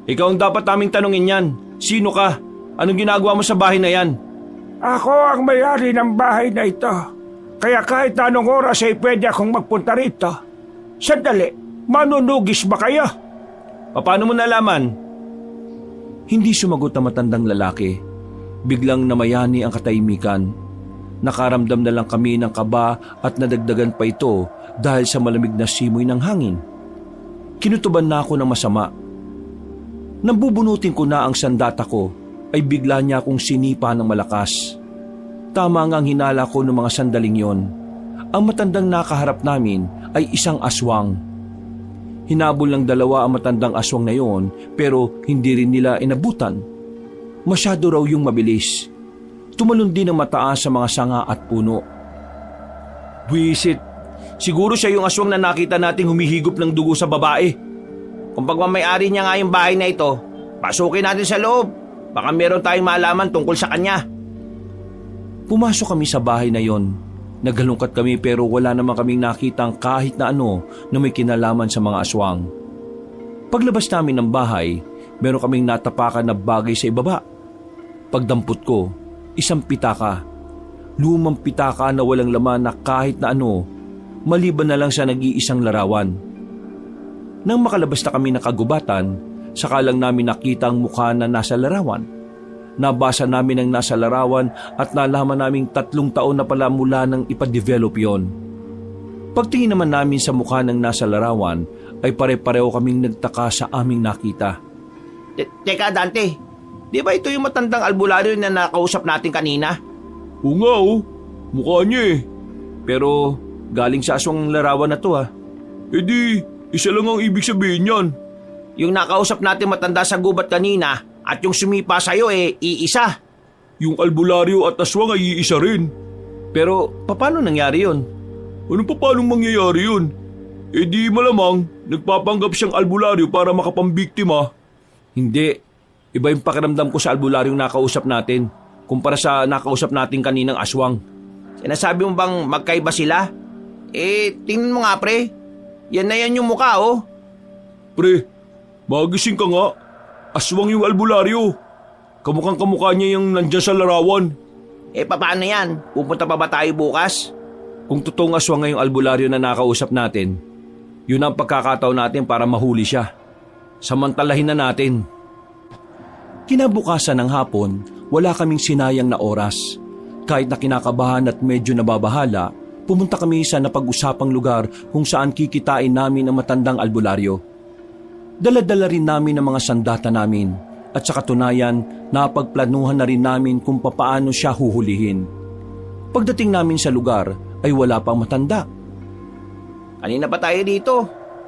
Ikaw ang dapat naming tanungin yan. Sino ka? Anong ginagawa mo sa bahay na yan? Ako ang may-ari ng bahay na ito. Kaya kahit anong oras ay pwede akong magpunta rito. Sandali, manunugis ba kayo? Paano mo nalaman? Hindi sumagot ang matandang lalaki. Biglang namayani ang katahimikan. Nakaramdam na lang kami ng kaba at nadagdagan pa ito dahil sa malamig na simoy ng hangin. Kinutuban na ako ng masama. Nang bubunutin ko na ang sandata ko, ay bigla niya akong sinipa ng malakas. Tama nga ang hinala ko ng mga sandaling yon. Ang matandang nakaharap namin ay isang aswang. Hinabol ng 2 ang matandang aswang na yon pero hindi rin nila inabutan. Masyado raw yung mabilis. Tumalon din ang mataas sa mga sanga at puno. Buisit, siguro siya yung aswang na nakita nating humihigop ng dugo sa babae. Kung pagmamayari niya nga yung bahay na ito, pasukin natin sa loob. Baka meron tayong malaman tungkol sa kanya. Pumasok kami sa bahay na yon. Naghalungkat kami pero wala naman kaming nakitang kahit na ano na may kinalaman sa mga aswang. Paglabas namin ng bahay, meron kaming natapakan na bagay sa ibaba. Pagdampot ko, isang pitaka. Lumang pitaka na walang laman na kahit na ano, maliban na lang sa nag-iisang larawan. Nang makalabas na kami ng kagubatan, saka lang namin nakita ang mukha na nasa larawan. Nabasa namin ang nasa larawan at nalaman naming 3 taon na pala mula nang ipadevelop yon. Pagtingin naman namin sa mukha ng nasa larawan ay pare-pareho kaming nagtaka sa aming nakita. Teka Dante, di ba ito yung matandang albularyo na nakausap natin kanina? Oo nga mukha niya eh. Pero galing sa aswang larawan na to E di, isa lang ang ibig sabihin yan. Yung nakausap natin matanda sa gubat kanina at yung sumipa sa'yo iisa. Yung albularyo at aswang ay iisa rin. Pero paano nangyari yon? Paano mangyayari yun? E di malamang nagpapanggap siyang albularyo para makapambiktima. Hindi. Iba yung pakiramdam ko sa albularyong nakausap natin kumpara sa nakausap natin kaninang aswang. Sinasabi mo bang magkaiba sila? Tingnan mo nga pre. Yan na yan yung mukha Pre, magising ka nga. Aswang yung albularyo. Kamukhang kamukha niya yung nandyan sa larawan. Paano yan? Pupunta pa ba tayo bukas? Kung totoong aswang ngayong albularyo na nakausap natin, yun ang pagkakataon natin para mahuli siya. Samantalahin na natin. Kinabukasan ng hapon, wala kaming sinayang na oras. Kahit na kinakabahan at medyo nababahala, pumunta kami sa napag-usapang lugar kung saan kikitain namin ang matandang albularyo. Dala-dala rin namin ang mga sandata namin at sa katunayan, napagplanuhan na rin namin kung papaano siya huhulihin. Pagdating namin sa lugar ay wala pang matanda. Kanina pa tayo dito.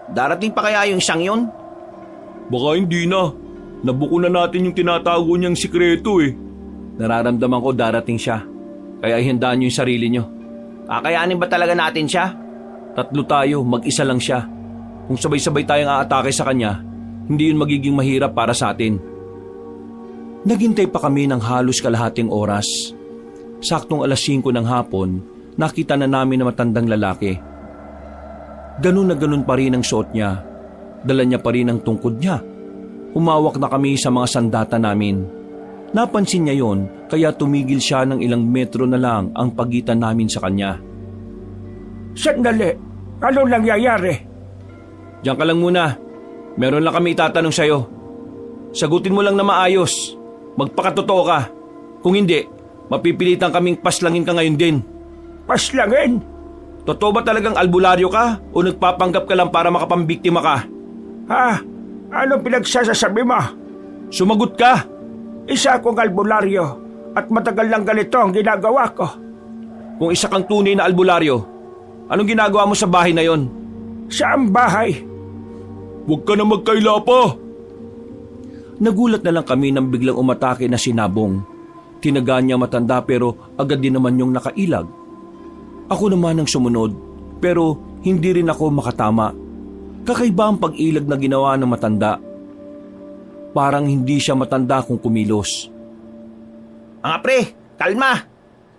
Darating pa kaya yung isang yun? Baka hindi na. Nabuko na natin yung tinatago niyang sikreto eh. Nararamdaman ko darating siya. Kaya ihandaan niyo yung sarili niyo. Kakayanin ba talaga natin siya? 3 tayo, mag-isa lang siya. Kung sabay-sabay tayong aatake sa kanya, hindi yun magiging mahirap para sa atin. Naghintay pa kami ng halos kalahating oras. Saktong 5:00 ng hapon, nakita na namin ang matandang lalaki. Ganun na ganun pa rin ang suot niya. Dala niya pa rin ang tungkod niya. Umawak na kami sa mga sandata namin. Napansin niya yon, kaya tumigil siya ng ilang metro na lang ang pagitan namin sa kanya. Sandali, ano nangyayari? Diyan ka lang muna. Meron lang kami itatanong sa'yo. Sagutin mo lang na maayos. Magpakatotoo ka. Kung hindi, mapipilitan kaming paslangin ka ngayon din. Paslangin? Totoo ba talagang albularyo ka o nagpapanggap ka lang para makapambiktima ka? Ha? Anong pinagsasasabi mo? Sumagot ka! Isa akong albularyo at matagal lang ganito ang ginagawa ko. Kung isa kang tunay na albularyo, anong ginagawa mo sa bahay na yon? Saan bahay? Huwag ka na magkaila pa. Nagulat na lang kami nang biglang umatake na si Nabong. Tinagaan niya matanda pero agad din naman yung nakailag. Ako naman ang sumunod pero hindi rin ako makatama. Kakaiba ang pag-ilag na ginawa ng matanda. Parang hindi siya matanda kung kumilos. Mga pre, kalma!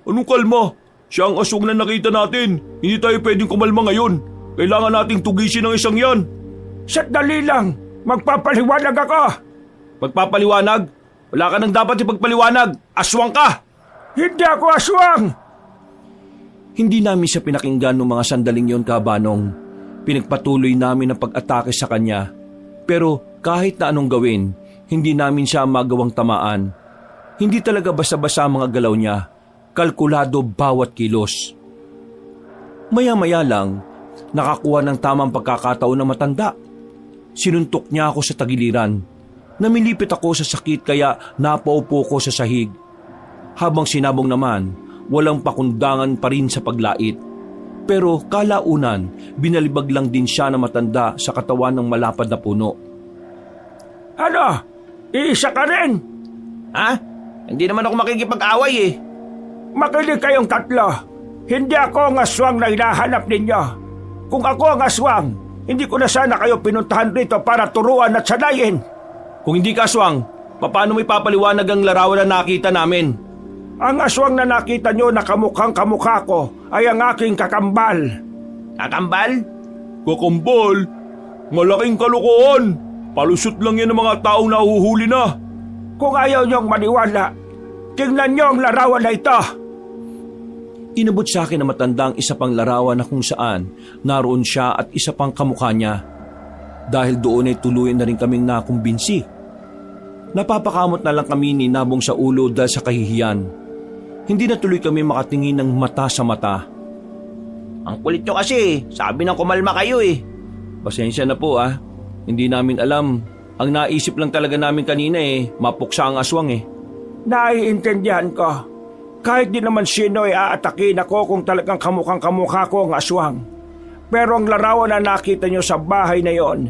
Anong kalma? Siya ang aswang na nakita natin. Hindi tayo pwedeng kumalma ngayon. Kailangan nating tugisin ang isang yan. Sandali lang, magpapaliwanag ako! Magpapaliwanag? Wala ka nang dapat ipagpaliwanag. Aswang ka! Hindi ako aswang! Hindi namin siya pinakinggan noong mga sandaling yon, Kabanong. Pinagpatuloy namin ang pag-atake sa kanya. Pero kahit na anong gawin, hindi namin siya magawang tamaan. Hindi talaga basta-basta mga galaw niya. Kalkulado bawat kilos. Maya-maya lang, nakakuha ng tamang pagkakataon na matanda. Sinuntok niya ako sa tagiliran. Namilipit ako sa sakit kaya napaupo ko sa sahig. Habang sinabong naman, walang pakundangan pa rin sa paglait. Pero kalaunan, binalibag lang din siya na matanda sa katawan ng malapad na puno. Ano? Iisa ka rin? Ha? Hindi naman ako makikipag-away eh. Makinig kayong tatlo. Hindi ako ang aswang na hinahanap ninyo. Kung ako ang aswang, hindi ko na sana kayo pinuntahan rito para turuan at sanayin. Kung hindi ka aswang, paano mo ipapaliwanag ang larawan na nakita namin? Ang aswang na nakita nyo na kamukhang kamukha ko ay ang aking kakambal. Kakambal? Kakambal? Malaking kalokohan. Palusot lang yan ng mga taong nahuhuli na. Kung ayaw nyong maniwala, tingnan nyo ang larawan na ito. Inabot sa akin na matandang isa pang larawan na kung saan naroon siya at isa pang kamukha niya. Dahil doon ay tuluyan na rin kaming nakumbinsi. Napapakamot na lang kami ni Nabong sa ulo dahil sa kahihiyan. Hindi na tuloy kami makatingin ng mata sa mata. Ang kulit nyo kasi, sabi ng kumalma kayo eh. Pasensya na po ah. Hindi namin alam. Ang naisip lang talaga namin kanina eh, mapuksa ang aswang eh. Naiintindihan ko. Kahit di naman sino ay aatakin ako kung talagang kamukhang kamukha ko ang aswang. Pero ang larawan na nakita nyo sa bahay na yon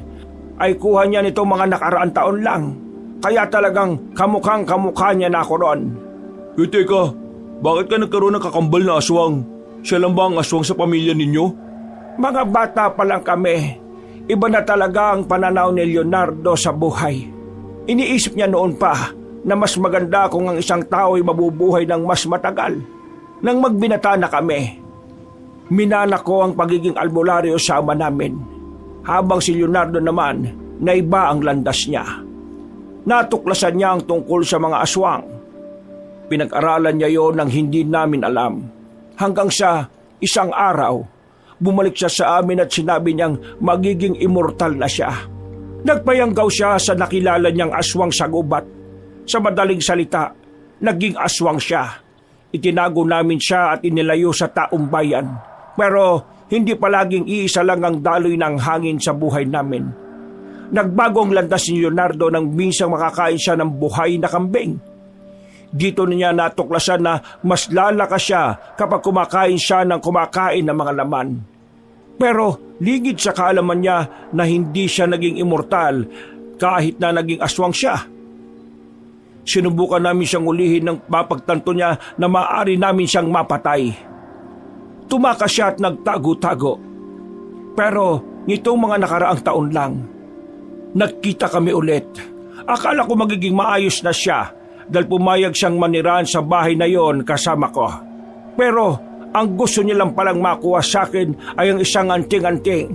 ay kuha niya nitong mga nakaraang taon lang. Kaya talagang kamukhang kamukha niya na ako ron. Teka, bakit ka nagkaroon ng kakambal na aswang? Siya lang ba ang aswang sa pamilya ninyo? Mga bata pa lang kami. Iba na talaga ang pananaw ni Leonardo sa buhay. Iniisip niya noon pa na mas maganda kung ang isang tao ay mabubuhay ng mas matagal. Nang magbinata na kami, minana ko ang pagiging albularyo sa ama namin. Habang si Leonardo naman, naiba ang landas niya. Natuklasan niya ang tungkol sa mga aswang. Pinag-aralan niya yon nang hindi namin alam. Hanggang sa isang araw, bumalik siya sa amin at sinabi niyang magiging immortal na siya. Nagpayanggaw siya sa nakilala niyang aswang sa gubat. Sa madaling salita, naging aswang siya. Itinago namin siya at inilayo sa taong bayan. Pero hindi palaging iisa lang ang daloy ng hangin sa buhay namin. Nagbago ang landas ni Leonardo nang minsang makakain siya ng buhay na kambing. Dito niya natuklasan na mas lalakas siya kapag kumakain siya ng kumakain ng mga laman. Pero ligid sa kaalaman niya na hindi siya naging immortal kahit na naging aswang siya. Sinubukan namin siyang ulihin nang mapagtanto niya na maaari namin siyang mapatay. Tumakas siya at nagtago-tago. Pero nitong mga nakaraang taon lang, nagkita kami ulit. Akala ko magiging maayos na siya dahil pumayag siyang manirahan sa bahay na yon kasama ko. Pero ang gusto niya lang palang makuha sa akin ay ang isang anting-anting.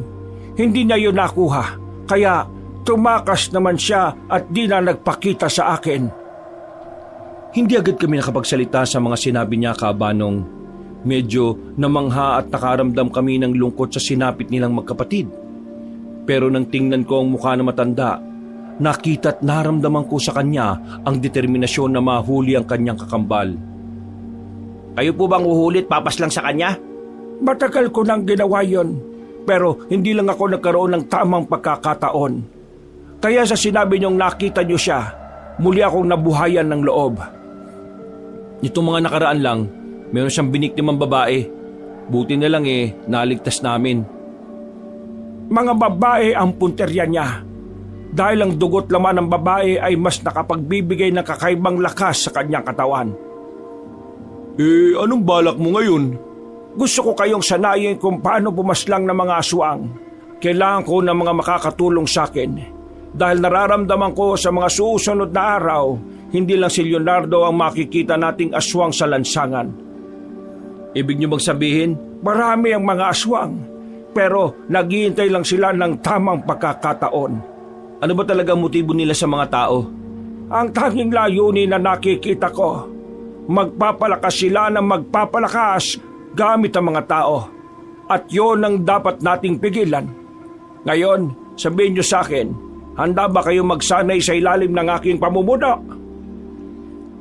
Hindi niya yun nakuha, kaya tumakas naman siya at di na nagpakita sa akin. Hindi agad kami nakapagsalita sa mga sinabi niya, Kabanong. Medyo namangha at nakaramdam kami ng lungkot sa sinapit nilang magkapatid. Pero nang tingnan ko ang mukha na matanda, nakita at naramdaman ko sa kanya ang determinasyon na mahuli ang kanyang kakambal. Kayo po bang uhulit papas lang sa kanya? Matagal ko nang ginawa yon, pero hindi lang ako nagkaroon ng tamang pagkakataon. Kaya sa sinabi niyong nakita niyo siya, muli akong nabuhayan ng loob. Itong mga nakaraan lang, meron siyang biniktimang babae. Buti na lang naligtas namin. Mga babae ang punterya niya. Dahil ang dugot laman ng babae ay mas nakapagbibigay ng kakaibang lakas sa kanyang katawan. Anong balak mo ngayon? Gusto ko kayong sanayin kung paano pumaslang ng mga aswang. Kailangan ko ng mga makakatulong sa akin. Dahil nararamdaman ko sa mga susunod na araw, hindi lang si Leonardo ang makikita nating aswang sa lansangan. Ibig niyo bang sabihin? Marami ang mga aswang, pero naghihintay lang sila ng tamang pagkakataon. Ano ba talaga ang motibo nila sa mga tao? Ang tanging layunin na nakikita ko, magpapalakas sila ng magpapalakas gamit ang mga tao. At yon ang dapat nating pigilan. Ngayon, sabihin niyo sa akin, handa ba kayong magsanay sa ilalim ng aking pamumuno?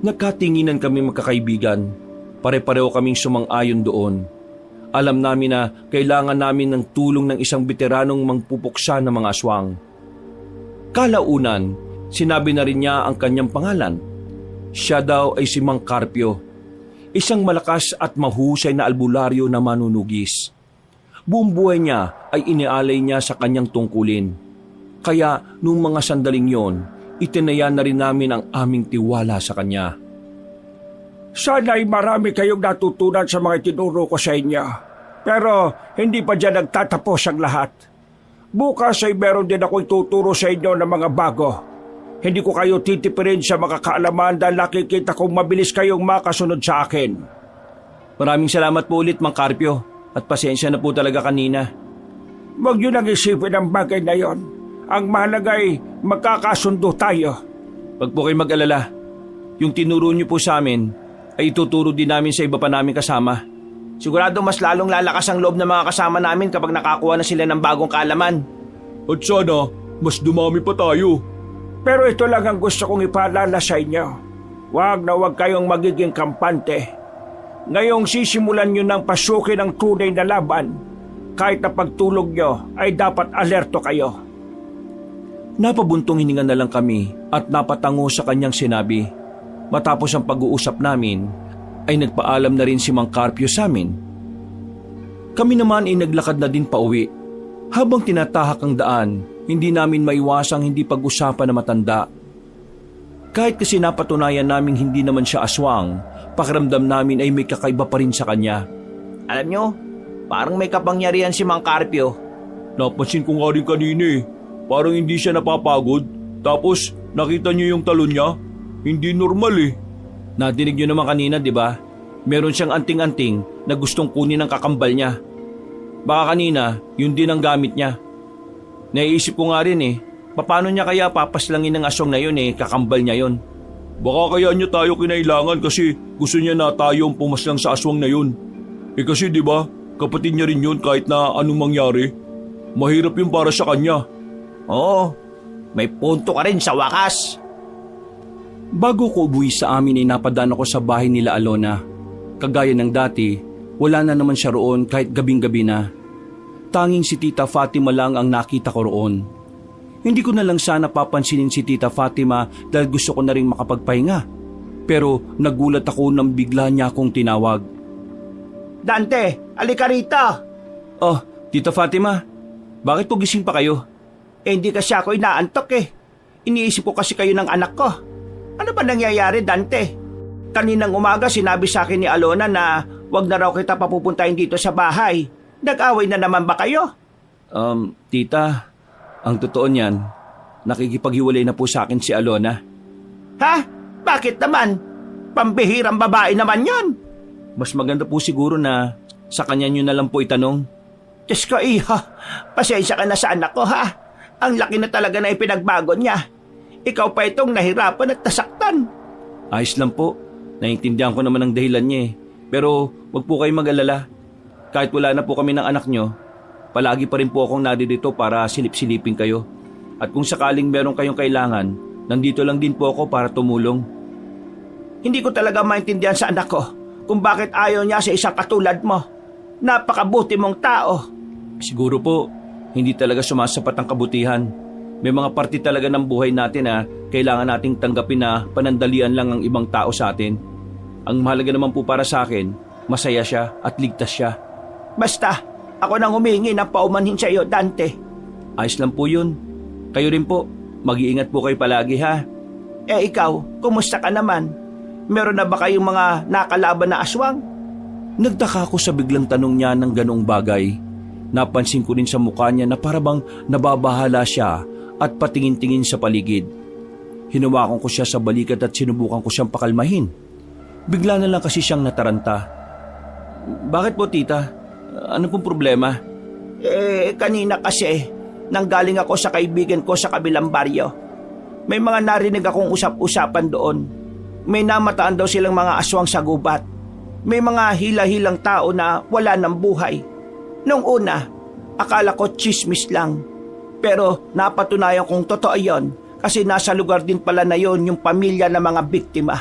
Nagkatinginan kami magkakaibigan. Pare-pareho kaming sumang-ayon doon. Alam namin na kailangan namin ng tulong ng isang veteranong mangpupuksa ng mga aswang. Kalaunan, sinabi na rin niya ang kanyang pangalan. Siya daw ay si Mang Carpio, isang malakas at mahusay na albularyo na manunugis. Buong buhay niya ay inialay niya sa kanyang tungkulin. Kaya nung mga sandaling yon, itinaya na rin namin ang aming tiwala sa kanya. Sana'y marami kayong natutunan sa mga tinuro ko sa inyo. Pero hindi pa dyan nagtatapos ang lahat. Bukas ay meron din ako ituturo sa inyo ng mga bago. Hindi ko kayo titipirin sa mga kaalaman dahil nakikita kong mabilis kayong makasunod sa akin. Maraming salamat po ulit, Mang Carpio. At pasensya na po talaga kanina. Huwag nyo nang isipin ang bagay na yon. Ang mahalaga ay magkakasundo tayo. Wag po kayo mag-alala. Yung tinuro niyo po sa amin ay ituturo din namin sa iba pa namin kasama. Sigurado mas lalong lalakas ang loob ng mga kasama namin kapag nakakuha na sila ng bagong kaalaman. At sana, mas dumami pa tayo. Pero ito lang ang gusto kong ipaalala sa inyo. Huwag na huwag kayong magiging kampante. Ngayong sisimulan nyo ng pasukin ang tunay na laban, kahit na pagtulog nyo ay dapat alerto kayo. Napabuntong hininga na lang kami at napatango sa kanyang sinabi. Matapos ang pag-uusap namin, ay nagpaalam na rin si Mang Carpio sa amin. Kami naman ay naglakad na din pauwi. Habang tinatahak ang daan, hindi namin maiwasang hindi pag-usapan na matanda. Kahit kasi napatunayan naming hindi naman siya aswang, pakiramdam namin ay may kakaiba pa rin sa kanya. Alam nyo, parang may kapangyarihan si Mang Carpio. Napansin ko nga rin kanina Parang hindi siya napapagod. Tapos nakita niyo yung talon niya? Hindi normal Nadinig niyo naman kanina, di ba? Meron siyang anting-anting na gustong kunin ng kakambal niya. Baka kanina, yun din ang gamit niya. Naiisip ko nga rin paano niya kaya papaslangin ng aswang na yun kakambal niya yun. Baka kaya niya tayo kinailangan kasi gusto niya na tayo ang pumaslang sa aswang na yun. Kasi di ba, kapatid niya rin yun kahit na anong mangyari. Mahirap yun para sa kanya. Oo, may punto ka rin sa wakas. Bago ko ubuwi sa amin ay napadaan ako sa bahay nila Alona. Kagaya ng dati, wala na naman siya roon kahit gabing-gabi na. Tanging si Tita Fatima lang ang nakita ko roon. Hindi ko na lang sana papansinin si Tita Fatima dahil gusto ko na rin makapagpahinga. Pero nagulat ako nang bigla niya akong tinawag. Dante, alika rito. Oh, Tita Fatima, bakit po gising pa kayo? Hindi kasi ako inaantok Iniisip ko kasi kayo ng anak ko. Ano ba nangyayari, Dante? Kaninang umaga sinabi sa akin ni Alona na wag na raw kita papupuntahin dito sa bahay. Nag-away na naman ba kayo? Tita, ang totoo niyan, nakikipaghiwalay na po sa akin si Alona. Ha? Bakit naman? Pambihirang babae naman yon. Mas maganda po siguro na sa kanya niyo na lang po itanong. Diyos ko, iho. Pasensya ka na sa anak ko, ha? Ang laki na talaga na ipinagbago niya. Ikaw pa itong nahirapan at nasaktan. Ayos lang po. Naiintindihan ko naman ang dahilan niya Pero wag po kayo mag-alala. Kahit wala na po kami ng anak niyo, palagi pa rin po akong naririto para silip-silipin kayo. At kung sakaling meron kayong kailangan, nandito lang din po ako para tumulong. Hindi ko talaga maintindihan sa anak ko kung bakit ayaw niya sa isang katulad mo. Napakabuti mong tao. Siguro po, hindi talaga sumasapat ang kabutihan. May mga parte talaga ng buhay natin na kailangan nating tanggapin na panandalian lang ang ibang tao sa atin. Ang mahalaga naman po para sa akin, masaya siya at ligtas siya. Basta, ako nang humingi ng paumanhin sa iyo, Dante. Ayos lang po yun. Kayo rin po, mag-iingat po kayo palagi ha. Eh ikaw, kumusta ka naman? Meron na ba kayong mga nakalaban na aswang? Nagtaka ko sa biglang tanong niya ng ganong bagay. Napansin ko rin sa mukha niya na parabang nababahala siya at patingin-tingin sa paligid. Hinawakan ko siya sa balikat at sinubukan ko siyang pakalmahin. Bigla na lang kasi siyang nataranta. Bakit po tita? Ano pong problema? Kanina kasi, nanggaling ako sa kaibigan ko sa kabilang baryo. May mga narinig akong usap-usapan doon. May namataan daw silang mga aswang sa gubat. May mga hila-hilang tao na wala ng buhay. Nung una, akala ko chismis lang. Pero napatunayan kong totoo yon kasi nasa lugar din pala na yon yung pamilya ng mga biktima.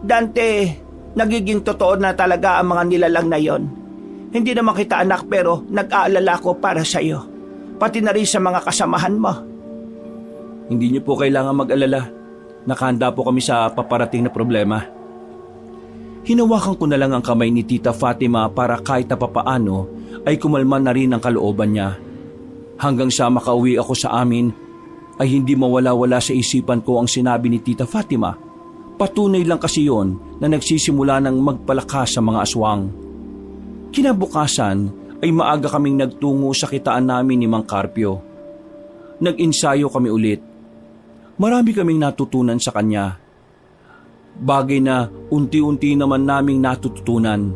Dante, nagiging totoo na talaga ang mga nilalang na yon. Hindi naman kita anak pero nag-aalala ko para sa iyo. Pati na rin sa mga kasamahan mo. Hindi niyo po kailangan mag-alala. Nakahanda po kami sa paparating na problema. Hinawakan ko na lang ang kamay ni Tita Fatima para kahit na papaano ay kumalma na rin ang kalooban niya. Hanggang sa makauwi ako sa amin ay hindi mawala-wala sa isipan ko ang sinabi ni Tita Fatima. Patunay lang kasi yon na nagsisimula ng magpalakas sa mga aswang. Kinabukasan ay maaga kaming nagtungo sa kitaan namin ni Mang Carpio. Nag-insayo kami ulit. Marami kaming natutunan sa kanya. Bagay na unti-unti naman naming natututunan.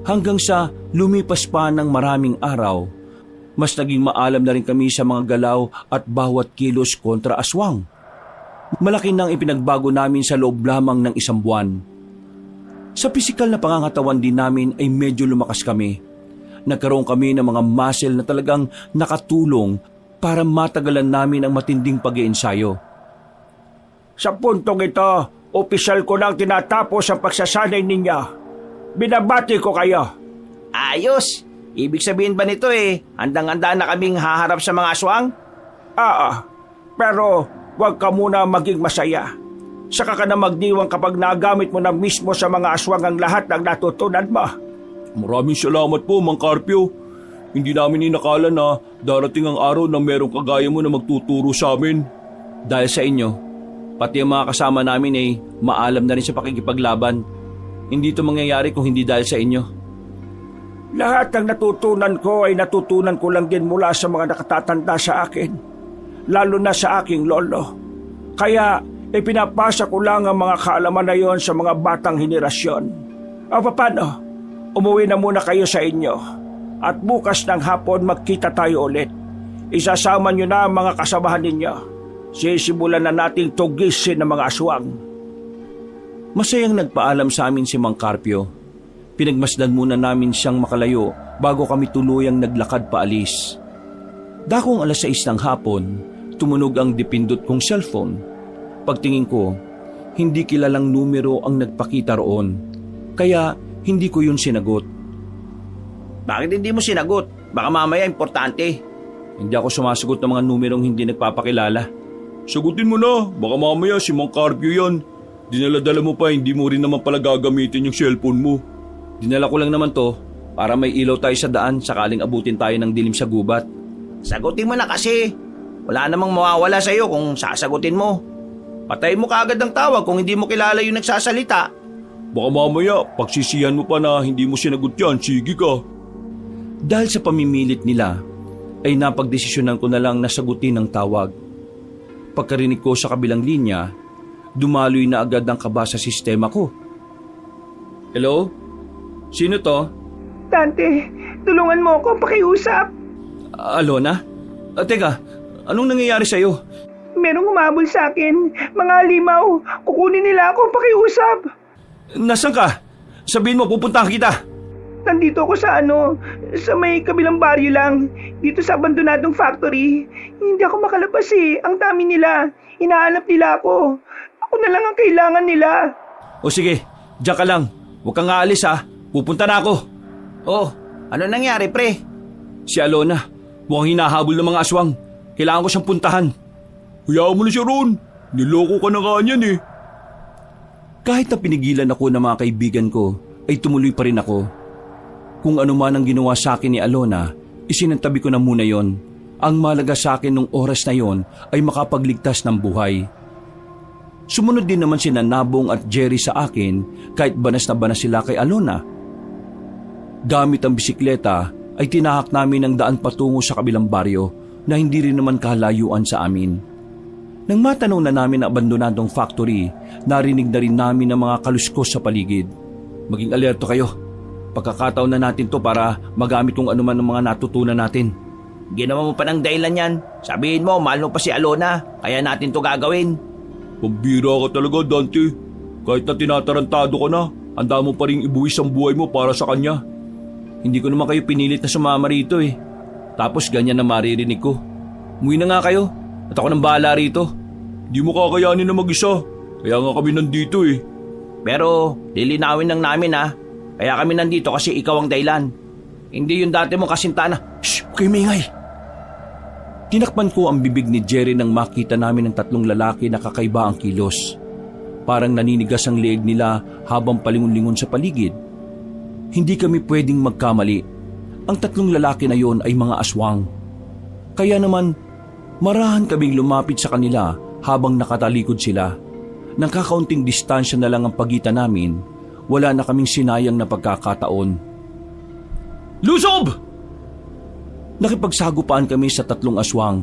Hanggang sa lumipas pa ng maraming araw, mas naging maalam na rin kami sa mga galaw at bawat kilos kontra aswang. Malaki nang ipinagbago namin sa loob lamang ng 1 buwan. Sa pisikal na pangangatawan din namin ay medyo lumakas kami. Nagkaroon kami ng mga muscle na talagang nakatulong para matagalan namin ang matinding pag-iensayo. Sa puntong ito, opisyal ko nang tinatapos ang pagsasanay ninyo. Binabati ko kayo. Ayos! Ibig sabihin ba nito handang-handa na kaming haharap sa mga aswang? Pero huwag ka muna maging masaya. Saka ka na magdiwang kapag nagamit mo na mismo sa mga aswang ang lahat ng natutunan mo. Maraming salamat po, Mang Carpio. Hindi namin inakala na darating ang araw na merong kagaya mo na magtuturo sa amin. Dahil sa inyo, pati ang mga kasama namin ay maalam na rin sa pakikipaglaban. Hindi ito mangyayari kung hindi dahil sa inyo. Lahat ng natutunan ko ay natutunan ko lang din mula sa mga nakatatanda sa akin. Lalo na sa aking lolo. Kaya ipinapasa ko lang ang mga kaalaman na yon sa mga batang henerasyon. Paano? Umuwi na muna kayo sa inyo. At bukas ng hapon magkita tayo ulit. Isasama nyo na ang mga kasamahan ninyo. Sisimulan na nating tugisin ng mga aswang. Masayang nagpaalam sa amin si Mang Carpio. Pinagmasdan muna namin siyang makalayo bago kami tuluyang naglakad paalis. Dakong 6:00 ng hapon, tumunog ang dipindot kong cellphone. Pagtingin ko, hindi kilalang numero ang nagpakita roon. Kaya hindi ko yun sinagot. Bakit hindi mo sinagot? Baka mamaya importante. Hindi ako sumasagot ng mga numerong hindi nagpapakilala. Sagutin mo na, baka mamaya si Mang Carpio yan. Dinala-dala mo pa, hindi mo rin naman pala gagamitin yung cellphone mo. Dinala ko lang naman to para may ilaw tayo sa daan sakaling abutin tayo ng dilim sa gubat. Sagutin mo na kasi. Wala namang mawawala sa iyo kung sasagutin mo. Patay mo kaagad ang tawag kung hindi mo kilala yung nagsasalita. Baka mamaya, pagsisihan mo pa na hindi mo sinagot yan, sige ka. Dahil sa pamimilit nila, ay napagdesisyonan ko na lang na sagutin ang tawag. Pagkarinig ko sa kabilang linya, dumaloy na agad ang kaba sa sistema ko. Hello? Sino to? Dante, tulungan mo ako pakiusap. Alona? Teka, anong nangyayari sa'yo? Merong humabol sa akin. Mga limaw, kukunin nila ako pakiusap. Nasaan ka? Sabihin mo, pupuntahan kita. Nandito ako sa sa may kabilang baryo lang. Dito sa abandonadong factory. Hindi ako makalabas Ang dami nila. Hinahanap nila ako. Ako na lang ang kailangan nila. O sige, diyan ka lang. Huwag kang aalis ha. Pupunta na ako. Oh, Ano nangyari, pre? Si Alona, mukhang hinahabol ng mga aswang. Kailangan ko siyang puntahan. Hayaan mo na siya ron. Niloko ka na nga niyan eh. Kahit na pinigilan ako ng mga kaibigan ko, ay tumuloy pa rin ako. Kung ano man ang ginawa sa akin ni Alona, isinantabi ko na muna yon. Ang malaga sa akin nung oras na yon ay makapagligtas ng buhay. Sumunod din naman sina Nabong at Jerry sa akin kahit banas na banas sila kay Alona. Gamit ang bisikleta ay tinahak namin ang daan patungo sa kabilang baryo na hindi rin naman kalayuan sa amin. Nang matanong na namin ang abandonadong factory, narinig na rin namin ang mga kaluskos sa paligid. Maging alerto kayo. Pagkakataon na natin to para magamit kung ano man ang mga natutunan natin. Ginawa mo pa ng dahilan yan. Sabihin mo, mahal mo pa si Alona. Kaya natin to gagawin. Pambira ka talaga, Dante. Kahit na tinatarantado ka na, handa mo pa rin ibuwis ang buhay mo para sa kanya. Hindi ko naman kayo pinilit na sumama rito eh. Tapos ganyan na maririnig ko. Umuwi na nga kayo at ako nang bahala rito. Di mo kakayanin na mag-isa. Kaya nga kami nandito eh. Pero lilinawin lang namin ha. Kaya kami nandito kasi ikaw ang dahilan. Hindi yung dati mong kasintana. Shh! Huwag kayo maingay! Tinakpan ko ang bibig ni Jerry nang makita namin ang tatlong lalaki na kakaiba ang kilos. Parang naninigas ang leeg nila habang palingon-lingon sa paligid. Hindi kami pwedeng magkamali. Ang tatlong lalaki na yon ay mga aswang. Kaya naman, marahan kaming lumapit sa kanila habang nakatalikod sila. Nang kakaunting distansya na lang ang pagitan namin, wala na kaming sinayang na pagkakataon. Lusob! Nakipagsagupaan kami sa tatlong aswang.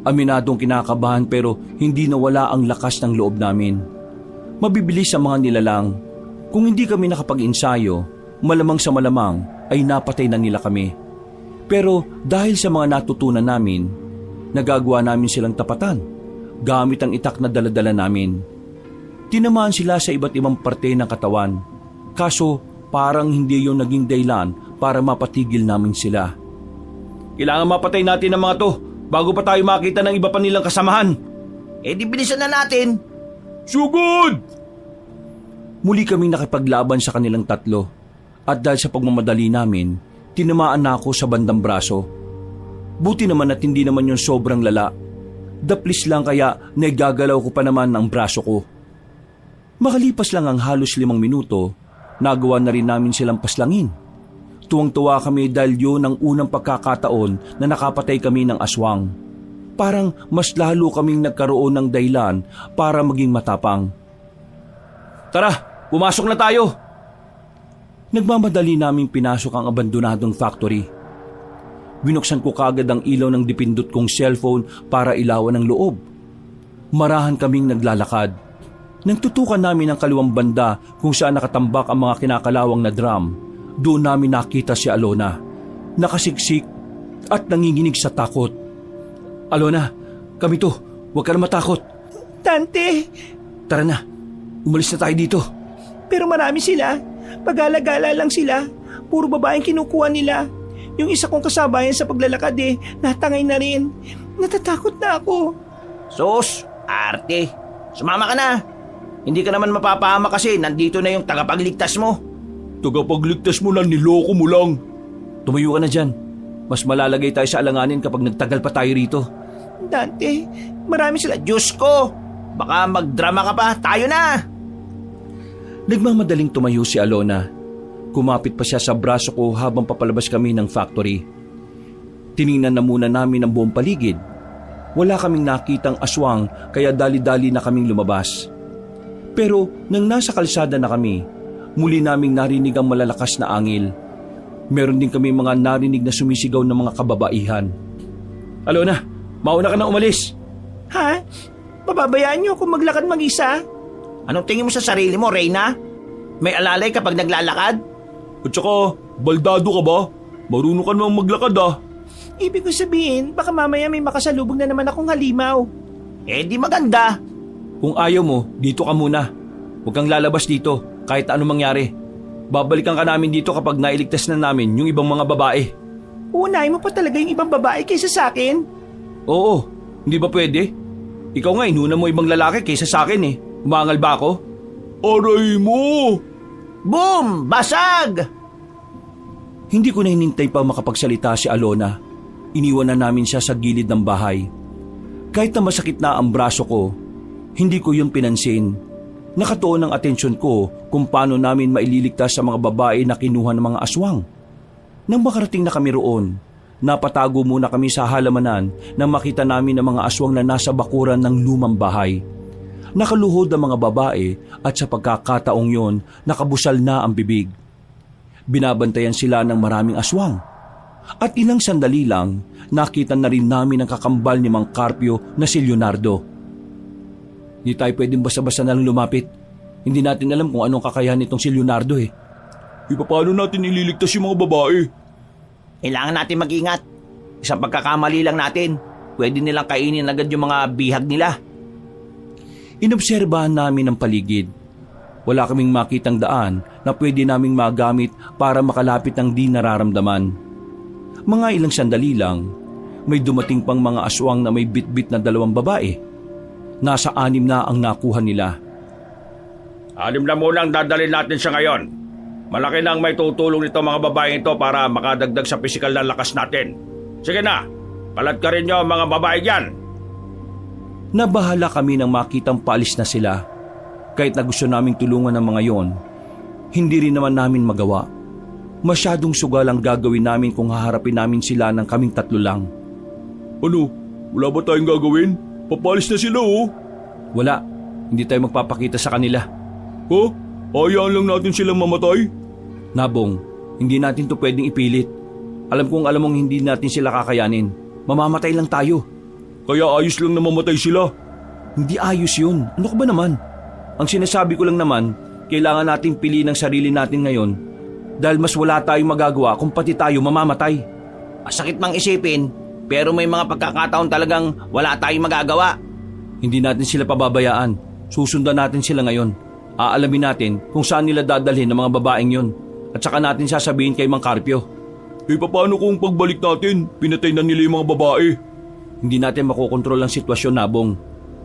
Aminadong kinakabahan pero hindi nawala ang lakas ng loob namin. Mabibilis ang mga nilalang. Kung hindi kami nakapag-insayo, malamang sa malamang ay napatay na nila kami. Pero dahil sa mga natutunan namin, nagagawa namin silang tapatan gamit ang itak na daladala namin. Tinamaan sila sa iba't ibang parte ng katawan. Kaso parang hindi yung naging dahilan para mapatigil namin sila. Kailangan mapatay natin ang mga to bago pa tayo makita ng iba pa nilang kasamahan. Eh di bilisan na natin. Sugod! Muli kaming nakipaglaban sa kanilang tatlo at dahil sa pagmamadali namin, tinamaan na ako sa bandang braso. Buti naman at hindi naman yung sobrang lala. Daplis lang kaya naigagalaw ko pa naman ang braso ko. Makalipas lang ang halos 5 minuto, nagawa na rin namin silang paslangin. Tuwang-tuwa kami dahil yun ang unang pagkakataon na nakapatay kami ng aswang. Parang mas lalo kaming nagkaroon ng dahilan para maging matapang. Tara, pumasok na tayo. Nagmamadali naming pinasok ang abandonadong factory. Binuksan ko kagad ang ilaw ng dipindot kong cellphone para ilawan ang loob. Marahan kaming naglalakad. Nang tutukan namin ang kaliwang banda kung saan nakatambak ang mga kinakalawang na drum, doon namin nakita si Alona, nakasiksik at nanginginig sa takot. Alona, kami to, huwag ka na matakot. Dante, Tara na, umalis na tayo dito. pero marami sila. Pag-alagala lang sila. Puro babaeng kinukuha nila. Yung isa kong kasabayan sa paglalakad natangay na rin. Natatakot na ako. Sus, arte. Sumama ka na. Hindi ka naman mapapahama kasi nandito na yung tagapagligtas mo. Tagapagligtas mo lang, niloko mo lang. Tumayo ka na dyan. Mas malalagay tayo sa alanganin kapag nagtagal pa tayo rito. Dante, marami sila. Diyos ko, baka magdrama ka pa. Tayo na. Nagmamadaling tumayo si Alona. Kumapit pa siya sa braso ko habang papalabas kami ng factory. Tiningnan na muna namin ang buong paligid. Wala kaming nakitang aswang kaya dali-dali na kaming lumabas. Pero nang nasa kalsada na kami, muli naming narinig ang malalakas na angil. Meron din kami mga narinig na sumisigaw ng mga kababaihan. Alona, mauna ka na umalis. Ha? Pababayaan niyo ako maglakad mag-isa? Anong tingin mo sa sarili mo, Reyna? May alalay kapag naglalakad? At saka, baldado ka ba? Marunong ka namang maglakad ah. Ibig ko sabihin, baka mamaya may makasalubog na naman akong halimaw. Eh di maganda. Kung ayaw mo, dito ka muna. Huwag kang lalabas dito kahit anong mangyari. Babalikan ka namin dito kapag nailigtas na namin yung ibang mga babae. Uunahin mo pa talaga yung ibang babae kaysa sa akin? Oo, hindi ba pwede? Ikaw nga, inuna mo ibang lalaki kaysa sa akin eh. Umangal ba ako? Aray mo! Boom! Basag! Hindi ko na hinintay pa makapagsalita si Alona. Iniwan na namin siya sa gilid ng bahay. Kahit na masakit na ang braso ko, hindi ko yung pinansin. Nakatuon ang atensyon ko kung paano namin maililigtas sa mga babae na kinuha ng mga aswang. Nang makarating na kami roon, napatago muna kami sa halamanan nang makita namin ang mga aswang na nasa bakuran ng lumang bahay. Nakaluhod ang mga babae at sa pagkakataong yon, nakabusal na ang bibig. Binabantayan sila ng maraming aswang. At ilang sandali lang, nakita na rin namin ang kakambal ni Mang Carpio na si Leonardo. Hindi tayo pwedeng basta-basta na lang lumapit. Hindi natin alam kung anong kakayahan nitong si Leonardo eh. Paano natin ililigtas yung mga babae? Kailangan natin mag-ingat. Isang pagkakamali lang natin, pwede nilang kainin agad yung mga bihag nila. Inobserbahan namin ang paligid. Wala kaming makitang daan na pwede naming magamit para makalapit ng di nararamdaman. Mga ilang sandali lang, may dumating pang mga aswang na may bitbit na 2 babae. Nasa 6 na ang nakuha nila. 6 na muna ang dadalhin natin siya ngayon. Malaki na ang may tutulong nito mga babae ito para makadagdag sa pisikal na lakas natin. Sige na, palat ka rin nyo mga babae dyan. Nabahala kami nang makitang paalis na sila. Kahit na gusto naming tulungan ng mga yon, hindi rin naman namin magawa. Masyadong sugal ang gagawin namin kung haharapin namin sila ng kaming 3 lang. Ano? Wala ba tayong gagawin? Papalis na sila oh. Wala, hindi tayo magpapakita sa kanila. Ha? Hayaan lang natin silang mamatay? Nabong, hindi natin to pwedeng ipilit. Alam kong alam mong hindi natin sila kakayanin. Mamamatay lang tayo. Kaya ayos lang na mamatay sila. Hindi ayos yun. Ano ka ba naman? Ang sinasabi ko lang naman, kailangan nating piliin ang sarili natin ngayon dahil mas wala tayong magagawa kung pati tayo mamamatay. Masakit mang isipin, pero may mga pagkakataon talagang wala tayong magagawa. Hindi natin sila pababayaan. Susundan natin sila ngayon. Aalamin natin kung saan nila dadalhin ng mga babaeng yon at saka natin sasabihin kay Mang Carpio. Paano kung pagbalik natin, pinatay na nila yung mga babae? Hindi natin makokontrol ang sitwasyon, Nabong.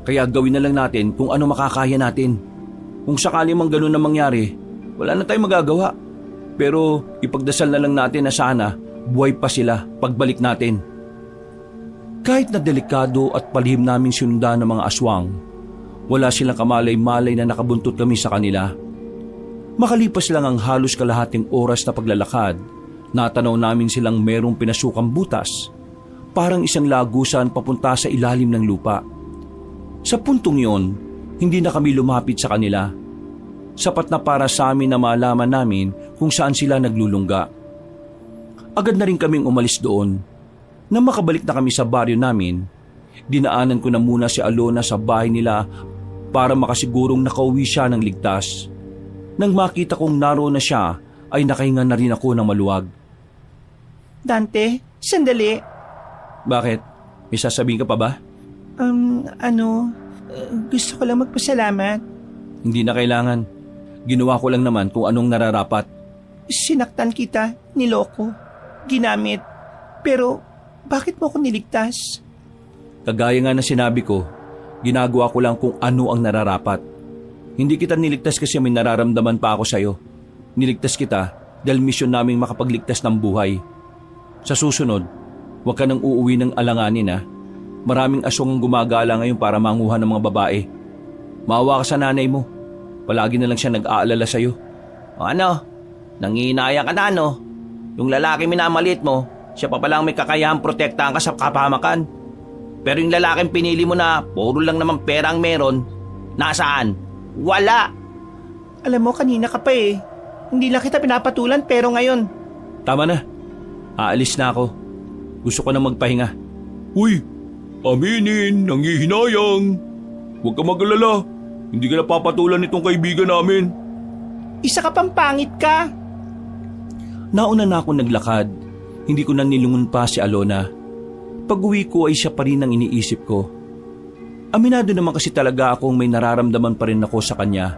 Kaya gawin na lang natin kung ano makakaya natin. Kung sakali mang ganun na mangyari, wala na tayong magagawa. Pero ipagdasal na lang natin na sana buhay pa sila pagbalik natin. Kahit na delikado at palihim namin sinundan ng mga aswang, wala silang kamalay-malay na nakabuntot kami sa kanila. Makalipas lang ang halos kalahating oras na paglalakad, natanaw namin silang merong pinasukang butas, parang isang lagusan papunta sa ilalim ng lupa. Sa puntong yon, hindi na kami lumapit sa kanila. Sapat na para sa amin na malaman namin kung saan sila naglulungga. Agad na rin kaming umalis doon. Nang makabalik na kami sa baryo namin, dinaanan ko na muna si Alona sa bahay nila para makasigurong nakauwi siya ng ligtas. Nang makita kong naroon na siya, ay nakahinga na rin ako ng maluwag. Dante, sandali. Bakit? May sasabihin ka pa ba? Gusto ko lang magpasalamat. Hindi na kailangan. Ginawa ko lang naman kung anong nararapat. Sinaktan kita, niloko, ginamit. Pero bakit mo ako niligtas? Kagaya nga na sinabi ko, ginagawa ko lang kung ano ang nararapat. Hindi kita niligtas kasi may nararamdaman pa ako sa'yo. Niligtas kita dahil misyon naming makapagligtas ng buhay. Sa susunod, huwag ka nang uuwi ng alanganin ha. Maraming aswang ang gumagala ngayon para manguha ng mga babae. Maawa ka sa nanay mo. Palagi na lang siya nag-aalala sa'yo. O ano? Nangihinaya ka na no? Yung lalaki minamaliit mo, siya pa palang may kakayahang protektahan ka sa kapahamakan. Pero yung lalaking pinili mo na puro lang naman pera ang meron, nasaan? Wala! Alam mo, kanina ka pa eh. Hindi lang kita pinapatulan pero ngayon. Tama na. Aalis na ako. Gusto ko na magpahinga. Uy, aminin, nangihinayang. Huwag ka mag-alala. Hindi ka napapatulan nitong kaibigan namin. Isa ka pang pangit ka. Nauna na ako naglakad. Hindi ko na nilungon pa si Alona. Pag-uwi ko ay siya pa rin ang iniisip ko. Aminado naman kasi talaga akong may nararamdaman pa rin ako sa kanya.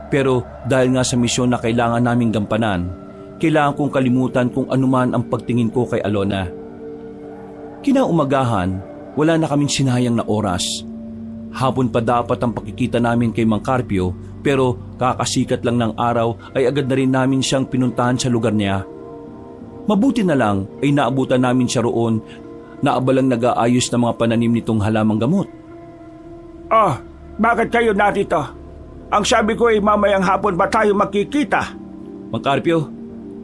Pero dahil nga sa misyon na kailangan naming gampanan, kailangan kong kalimutan kung anuman ang pagtingin ko kay Alona. Kinaumagahan, wala na kaming sinayang na oras. Hapon pa dapat ang pakikita namin kay Mang Carpio, pero kakasikat lang ng araw ay agad na rin namin siyang pinuntahan sa lugar niya. Mabuti na lang ay naabutan namin siya roon na abalang nag-aayos ng mga pananim nitong halamang gamot. Ah, bakit kayo narito? Ang sabi ko ay mamayang hapon ba tayo magkikita? Mang Carpio,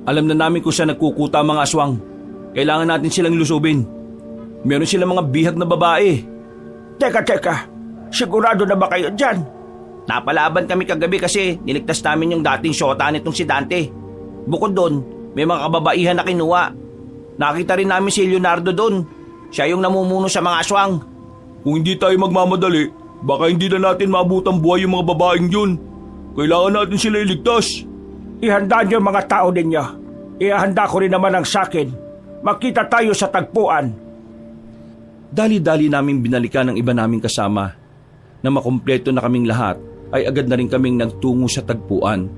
alam na namin kung saan nagkukuta ang mga aswang. Kailangan natin silang lusubin. Meron silang mga bihag na babae. Teka, sigurado na ba kayo dyan? Napalaban kami kagabi kasi niligtas namin yung dating syota nitong si Dante. Bukod doon, may mga kababaihan na kinuha. Nakita rin namin si Leonardo doon. Siya yung namumuno sa mga aswang. Kung hindi tayo magmamadali, baka hindi na natin maabutang buhay yung mga babaeng yun. Kailangan natin sila iligtas. Ihanda niyo mga tao ninyo. Ihanda ko rin naman ang sakin. Makita tayo sa tagpuan. Dali-dali namin binalikan ang iba naming kasama. Na makumpleto na kaming lahat, ay agad na rin kaming nagtungo sa tagpuan.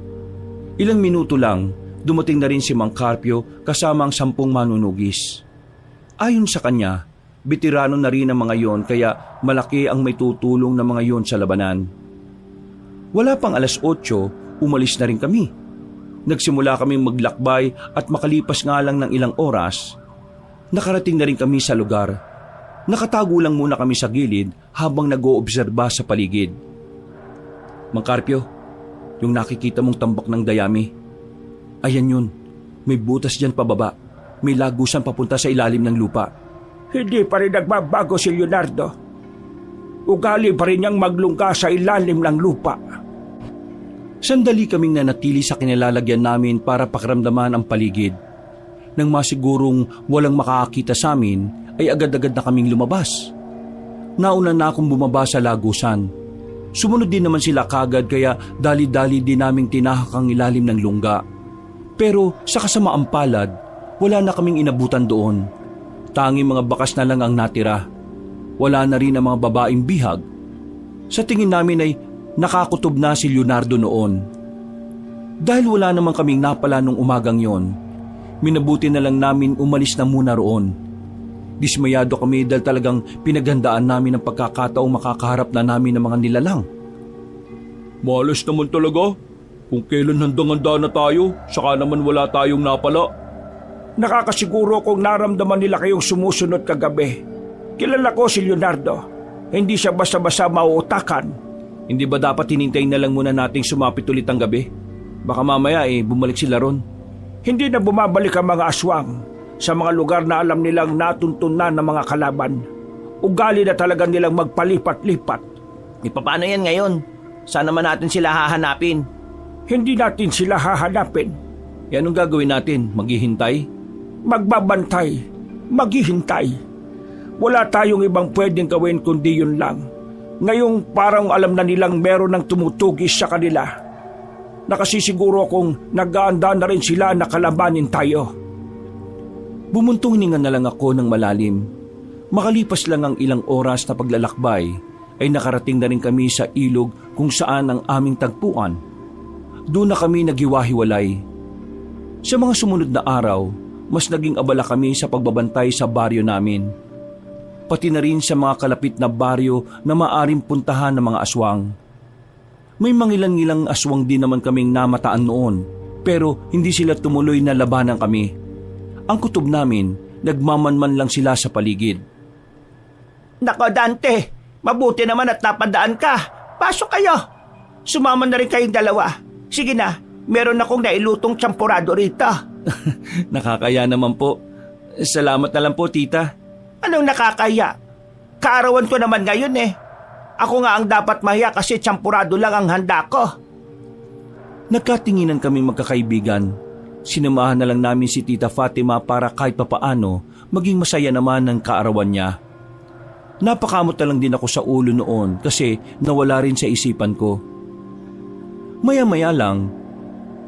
Ilang minuto lang, dumating na rin si Mang Carpio kasama ang 10 manunugis. Ayon sa kanya, bitirano na rin ang mga yon kaya malaki ang may tutulong na mga yon sa labanan. Wala pang 8:00, umalis na rin kami. Nagsimula kaming maglakbay at makalipas nga lang ng ilang oras, nakarating na rin kami sa lugar. Nakatago lang muna kami sa gilid habang nag-oobserba sa paligid. Mang Carpio, yung nakikita mong tambak ng dayami, ayan yun, may butas dyan pababa, may lagusan papunta sa ilalim ng lupa. Hindi pa rin nagbabago si Leonardo. Ugali pa rin niyang maglungga sa ilalim ng lupa. Sandali kaming nanatili sa kinilalagyan namin para pakiramdaman ang paligid. Nang masigurong walang makakakita sa amin, ay agad-agad na kaming lumabas. Nauna na akong bumaba sa lagusan. Sumunod din naman sila kagad kaya dali-dali din naming tinahak ang ilalim ng lungga. Pero sa kasamaang palad, wala na kaming inabutan doon. Tanging mga bakas na lang ang natira. Wala na rin ang mga babaeng bihag. Sa tingin namin ay nakakutob na si Leonardo noon. Dahil wala naman kaming napala nung umagang yon, minabuti na lang namin umalis na muna roon. Dismayado kami dahil talagang pinaghandaan namin ang pagkakataong makakaharap na namin ng mga nilalang. Malas naman talaga. Kung kailan handang-handa na tayo, saka naman wala tayong napala. Nakakasiguro kung naramdaman nila kayong sumusunod kagabi. Kilala ko si Leonardo. Hindi siya basta-basta mauutakan. Hindi ba dapat hinintayin na lang muna nating sumapit ulit ang gabi? Baka mamaya bumalik sila ron. Hindi na bumabalik ang mga aswang sa mga lugar na alam nilang natuntunan ng mga kalaban. Ugali na talaga nilang magpalipat-lipat. Paano yan ngayon? Saan naman natin sila hahanapin? Hindi natin sila hahanapin. Anong gagawin natin? Maghihintay? Magbabantay. Maghihintay. Wala tayong ibang pwedeng gawin kundi yun lang. Ngayong parang alam na nilang meron ng tumutugis sa kanila. Nakasisiguro akong nag-aanda na rin sila na kalabanin tayo. Bumuntong hininga na lang ako ng malalim. Makalipas lang ang ilang oras na paglalakbay, ay nakarating na rin kami sa ilog kung saan ang aming tagpuan. Doon na kami naghiwa-hiwalay. Sa mga sumunod na araw, mas naging abala kami sa pagbabantay sa baryo namin. Pati na rin sa mga kalapit na baryo na maaring puntahan ng mga aswang. May mangilang-ilang aswang din naman kaming namataan noon, pero hindi sila tumuloy na labanan kami. Ang kutob namin, nagmamanman lang sila sa paligid. Nako Dante, mabuti naman at napadaan ka. Pasok kayo. Sumama na rin kayong dalawa. Sige na, meron akong nailutong tsampurado rito. Nakakaya naman po. Salamat na lang po, tita. Anong nakakaya? Kaarawan ko naman ngayon eh. Ako nga ang dapat mahiya kasi tsampurado lang ang handa ko. Nagkatinginan kaming magkakaibigan. Sinamahan na lang namin si Tita Fatima para kahit papaano maging masaya naman ang kaarawan niya. Napakamot na lang din ako sa ulo noon kasi nawala rin sa isipan ko. Maya-maya lang,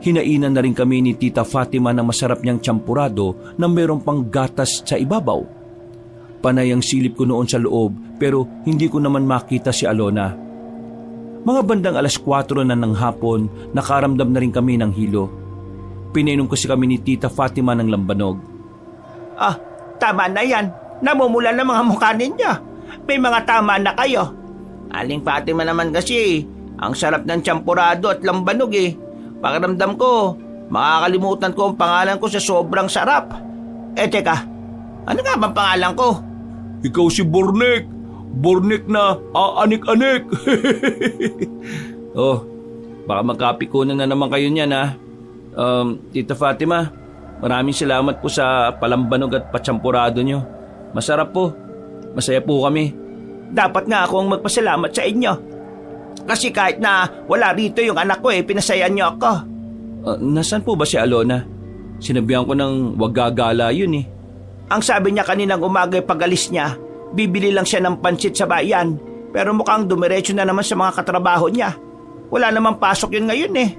hinainan na rin kami ni Tita Fatima ng masarap niyang tsampurado na mayroong pang gatas sa ibabaw. Panay ang silip ko noon sa loob pero hindi ko naman makita si Alona. Mga bandang 4:00 na ng hapon, nakaramdam na rin kami ng hilo. Pinainom kasi kami ni Tita Fatima ng lambanog. Ah, tama na yan. Namumula na mga mukha ninyo. May mga tama na kayo. Aling Fatima naman kasi, ang sarap ng tsampurado at lambanog eh. Pakiramdam ko, makakalimutan ko ang pangalan ko sa sobrang sarap. Teka, ano nga bang pangalan ko? Ikaw si Bornek. Bornek na aanik-anik. Oh, baka magkapikunan na naman kayo niyan ha. Tita Fatima, maraming salamat po sa palambanog at patsampurado nyo. Masarap po. Masaya po kami. Dapat nga akong magpasalamat sa inyo. Kasi kahit na wala rito yung anak ko pinasayan niyo ako. Nasaan po ba si Alona? Sinabihan ko ng wag gagala yun eh. Ang sabi niya kaninang umaga pag-alis niya, bibili lang siya ng pansit sa bayan. Pero mukhang dumiretso na naman sa mga katrabaho niya. Wala namang pasok yun ngayon eh.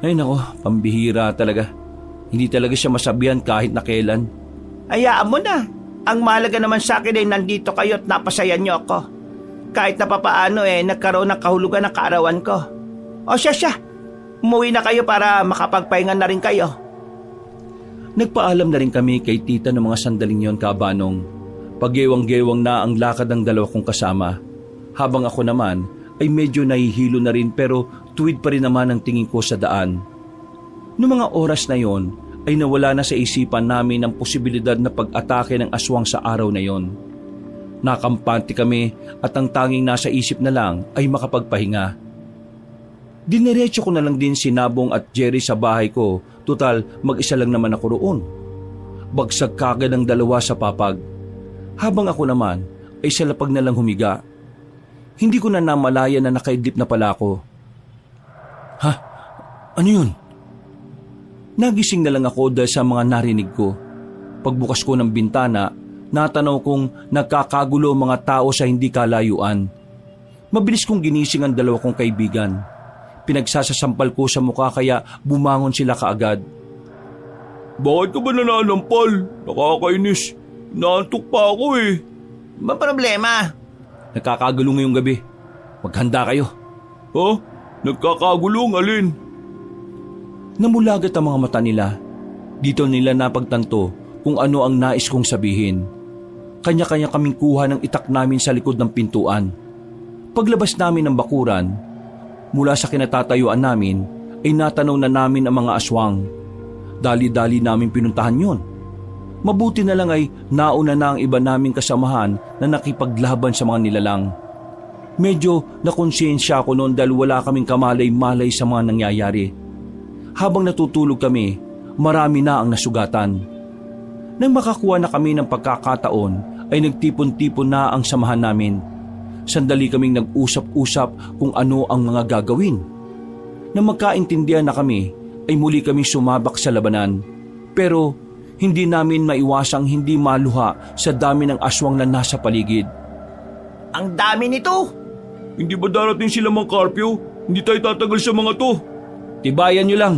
Ay nako, pambihira talaga. Hindi talaga siya masabihan kahit na kailan. Hayaan mo na. Ang mahalaga naman sa akin nandito kayo at napasayan niyo ako. Kahit na papaano nagkaroon ng kahulugan ng kaarawan ko. O siya. Umuwi na kayo para makapagpahinga na rin kayo. Nagpaalam na rin kami kay tita ng mga sandaling yon, Kabanong. Paggewang-gewang na ang lakad ng dalawa kong kasama. Habang ako naman ay medyo nahihilo na rin pero tuwid pa rin naman ang tingin ko sa daan. Noong mga oras na yon ay nawala na sa isipan namin ang posibilidad na pag-atake ng aswang sa araw na yon. Nakampante kami at ang tanging nasa isip na lang ay makapagpahinga. Diniretso ko na lang din si Nabong at Jerry sa bahay ko, tutal mag-isa lang naman ako roon. Bagsag kagad ang dalawa sa papag. Habang ako naman ay sa lapag na lang humiga. Hindi ko na namalaya na nakaidlip na pala ako. Ha? Ano yun? Nagising na lang ako dahil sa mga narinig ko. Pagbukas ko ng bintana, natanaw kong nagkakagulo ang mga tao sa hindi kalayuan. Mabilis kong ginising ang dalawa kong kaibigan. Pinagsasasampal ko sa mukha kaya bumangon sila kaagad. Bakit ka ba nananampal? Nakakainis. Naantok pa ako eh. Ba problema? Nagkakagulo ngayong gabi. Maghanda kayo. Ha? Nagkakagulong alin? Namulagat ang mga mata nila. Dito nila napagtanto kung ano ang nais kong sabihin. Kanya-kanya kaming kuha ng itak namin sa likod ng pintuan. Paglabas namin ng bakuran, mula sa kinatatayuan namin ay natanaw na namin ang mga aswang. Dali-dali namin pinuntahan yon. Mabuti na lang ay nauna na ang iba naming kasamahan na nakipaglaban sa mga nilalang. Medyo nakonsensya ako noon dahil wala kaming kamalay-malay sa mga nangyayari. Habang natutulog kami, marami na ang nasugatan. Nang makakuha na kami ng pagkakataon ay nagtipon-tipon na ang samahan namin. Sandali kaming nag-usap-usap kung ano ang mga gagawin. Nang magkaintindihan na kami ay muli kaming sumabak sa labanan. Pero hindi namin maiwasang hindi maluha sa dami ng aswang na nasa paligid. Ang dami nito! Hindi ba darating sila Mang Carpio? Hindi tayo tatagal sa mga to. Tibayan nyo lang.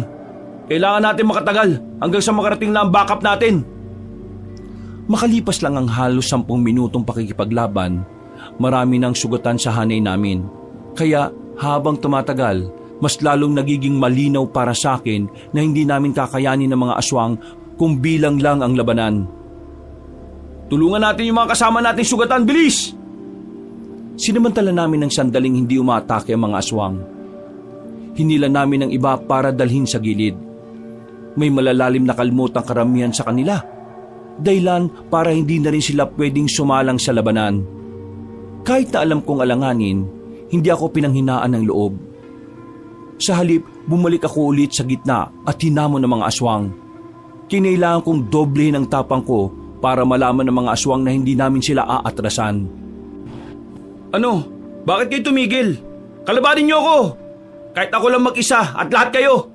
Kailangan natin makatagal hanggang sa makarating na ang backup natin. Makalipas lang ang halos 10 minutong pakikipaglaban, marami nang sugatan sa hanay namin. Kaya habang tumatagal, mas lalong nagiging malinaw para sa akin na hindi namin kakayanin ng mga aswang kung bilang lang ang labanan. Tulungan natin yung mga kasama nating sugatan, bilis! Sinamantala namin ng sandaling hindi umaatake ang mga aswang. Hinila namin ang iba para dalhin sa gilid. May malalalim na kalmot ang karamihan sa kanila. Dahilan para hindi na rin sila pwedeng sumalang sa labanan. Kahit na alam kong alanganin, hindi ako pinanghinaan ng loob. Sa halip, bumalik ako ulit sa gitna at hinamon ng mga aswang. Kinailangan kong doblehin ang tapang ko para malaman ng mga aswang na hindi namin sila aatrasan. Ano? Bakit kayo tumigil? Kalabanin niyo ako! Kahit ako lang mag-isa at lahat kayo!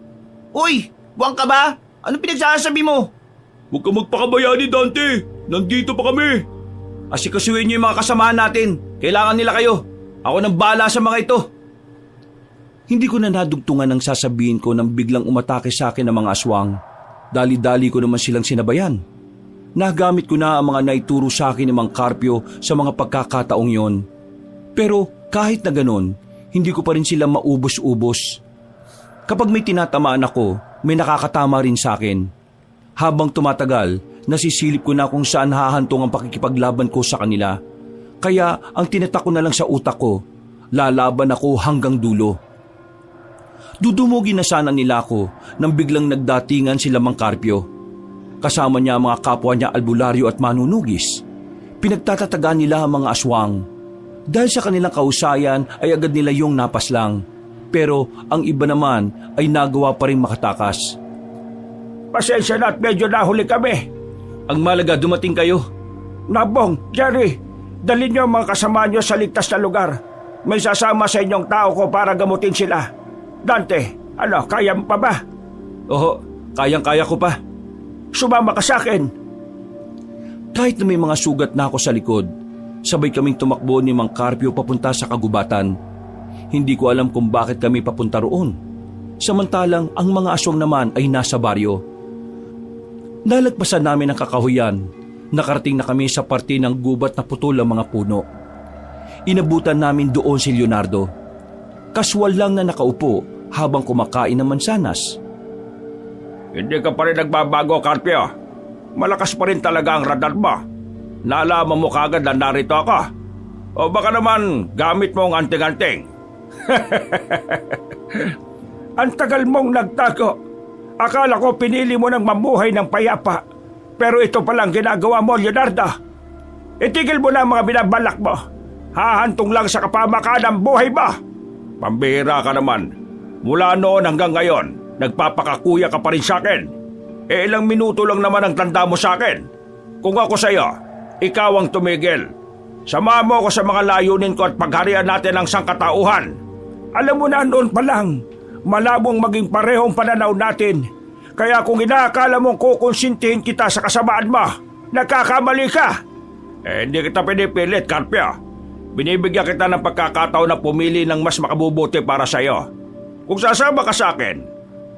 Uy! Buwang ka ba? Ano pinagsasabi mo? Huwag ka magpakabayani, Dante. Nandito pa kami. Asikasuhin niyo yung mga kasamahan natin. Kailangan nila kayo. Ako nang bahala sa mga ito. Hindi ko na nadugtungan ang sasabihin ko nang biglang umatake sa akin ng mga aswang. Dali-dali ko naman silang sinabayan. Nagamit ko na ang mga naituro sa akin ng Mang Carpio sa mga pagkakataong yon. Pero kahit na ganon, hindi ko pa rin sila maubos-ubos. Kapag may tinatamaan ako, may nakakatama rin sa akin. Habang tumatagal, nasisilip ko na kung saan hahantong ang pakikipaglaban ko sa kanila. Kaya ang tinatak ko na lang sa utak ko, lalaban ako hanggang dulo. Dudumugin na sana nila ako nang biglang nagdatingan sila Mang Carpio. Kasama niya ang mga kapwa niya albularyo at manunugis. Pinagtatatagaan nila ang mga aswang. Dahil sa kanilang kahusayan ay agad nila yung napaslang. Pero ang iba naman ay nagawa pa rin makatakas. Pasensya na at medyo nahuli kami. Ang malaga dumating kayo. Nabong, Jerry, dalhin niyo ang mga kasama niyo sa ligtas na lugar. May sasama sa inyong tao ko para gamutin sila. Dante, kaya mo pa ba? Oo, kayang-kaya ko pa. Sumama ka sa akin. Kahit na may mga sugat na ako sa likod, sabay kaming tumakbo ni Mang Carpio papunta sa kagubatan. Hindi ko alam kung bakit kami papunta roon. Samantalang ang mga aswang naman ay nasa baryo. Nalagpasan namin ang kakahuyan. Nakarating na kami sa parte ng gubat na putol ang mga puno. Inabutan namin doon si Leonardo. Kaswal lang na nakaupo habang kumakain ng mansanas. Hindi ka pa rin nagbabago, Carpio. Malakas pa rin talaga ang radar mo. Naalaman mo kagad na narito ako. O baka naman gamit mo ang anting-anting. Ang tagal mong nagtago. Akala ko pinili mo ng mamuhay ng payapa. Pero ito palang ginagawa mo, Leonardo. Itigil mo na ang mga binabalak mo. Hahantong lang sa kapamakan ng buhay mo. Pambihira ka naman. Mula noon hanggang ngayon, nagpapakakuya ka pa rin sa akin. Ilang minuto lang naman ang tanda mo sa akin. Kung ako sa'yo, ikaw ang tumigil. Samahan mo ako sa mga layunin ko at pagharian natin ang sangkatauhan. Alam mo na noon pa lang, malabong maging parehong pananaw natin. Kaya kung inaakala mong kukonsintihin kita sa kasamaan mo, nagkakamali ka. Hindi kita pinipilit, Carpio. Binibigyan kita ng pagkakataon na pumili ng mas makabubuti para sa'yo. Kung sasama ka sa akin,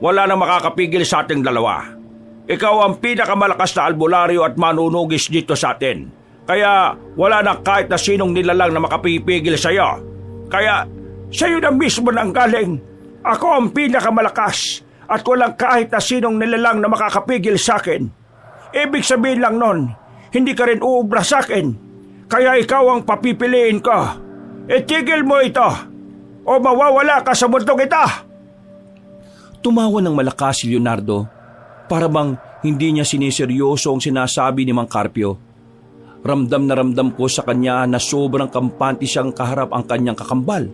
wala nang makakapigil sa ating dalawa. Ikaw ang pinakamalakas na albularyo at manunugis dito sa atin. Kaya wala na kahit na sinong nilalang na makapipigil sa'yo. Kaya sa'yo na mismo nang galing. Ako ang pinakamalakas at walang kahit na sinong nilalang na makakapigil sa akin. Ibig sabihin lang nun, hindi ka rin uubra sa akin. Kaya ikaw ang papipiliin ko. Itigil mo ito o mawawala ka sa mundong ito. Tumawa ng malakas si Leonardo para bang hindi niya siniseryoso ang sinasabi ni Mang Carpio. Ramdam na ramdam ko sa kanya na sobrang kampante siyang kaharap ang kanyang kakambal.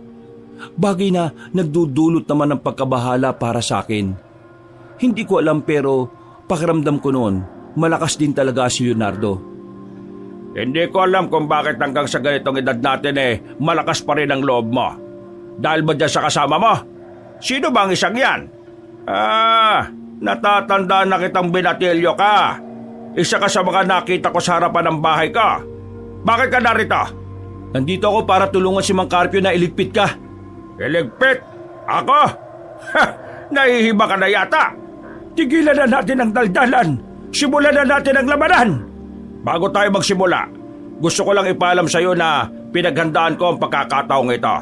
Bagay na nagdudulot naman ng pagkabahala para sa akin. Hindi ko alam pero pakiramdam ko noon, malakas din talaga si Leonardo. Hindi ko alam kung bakit hanggang sa ganitong edad natin malakas pa rin ang loob mo. Dahil ba dyan sa kasama mo? Sino ba ang isang yan? Natatanda na kitang binatilyo ka. Isa ka sa mga nakita ko sa harapan ng bahay ka. Bakit ka narito? Nandito ako para tulungan si Mang Carpio na iligpit ka. Iligpit? Ako? Nahihiba ka na yata. Tigilan na natin ang daldalan. Simulan na natin ang labanan. Bago tayo magsimula, gusto ko lang ipaalam sa iyo na pinaghandaan ko ang pagkakataong ito.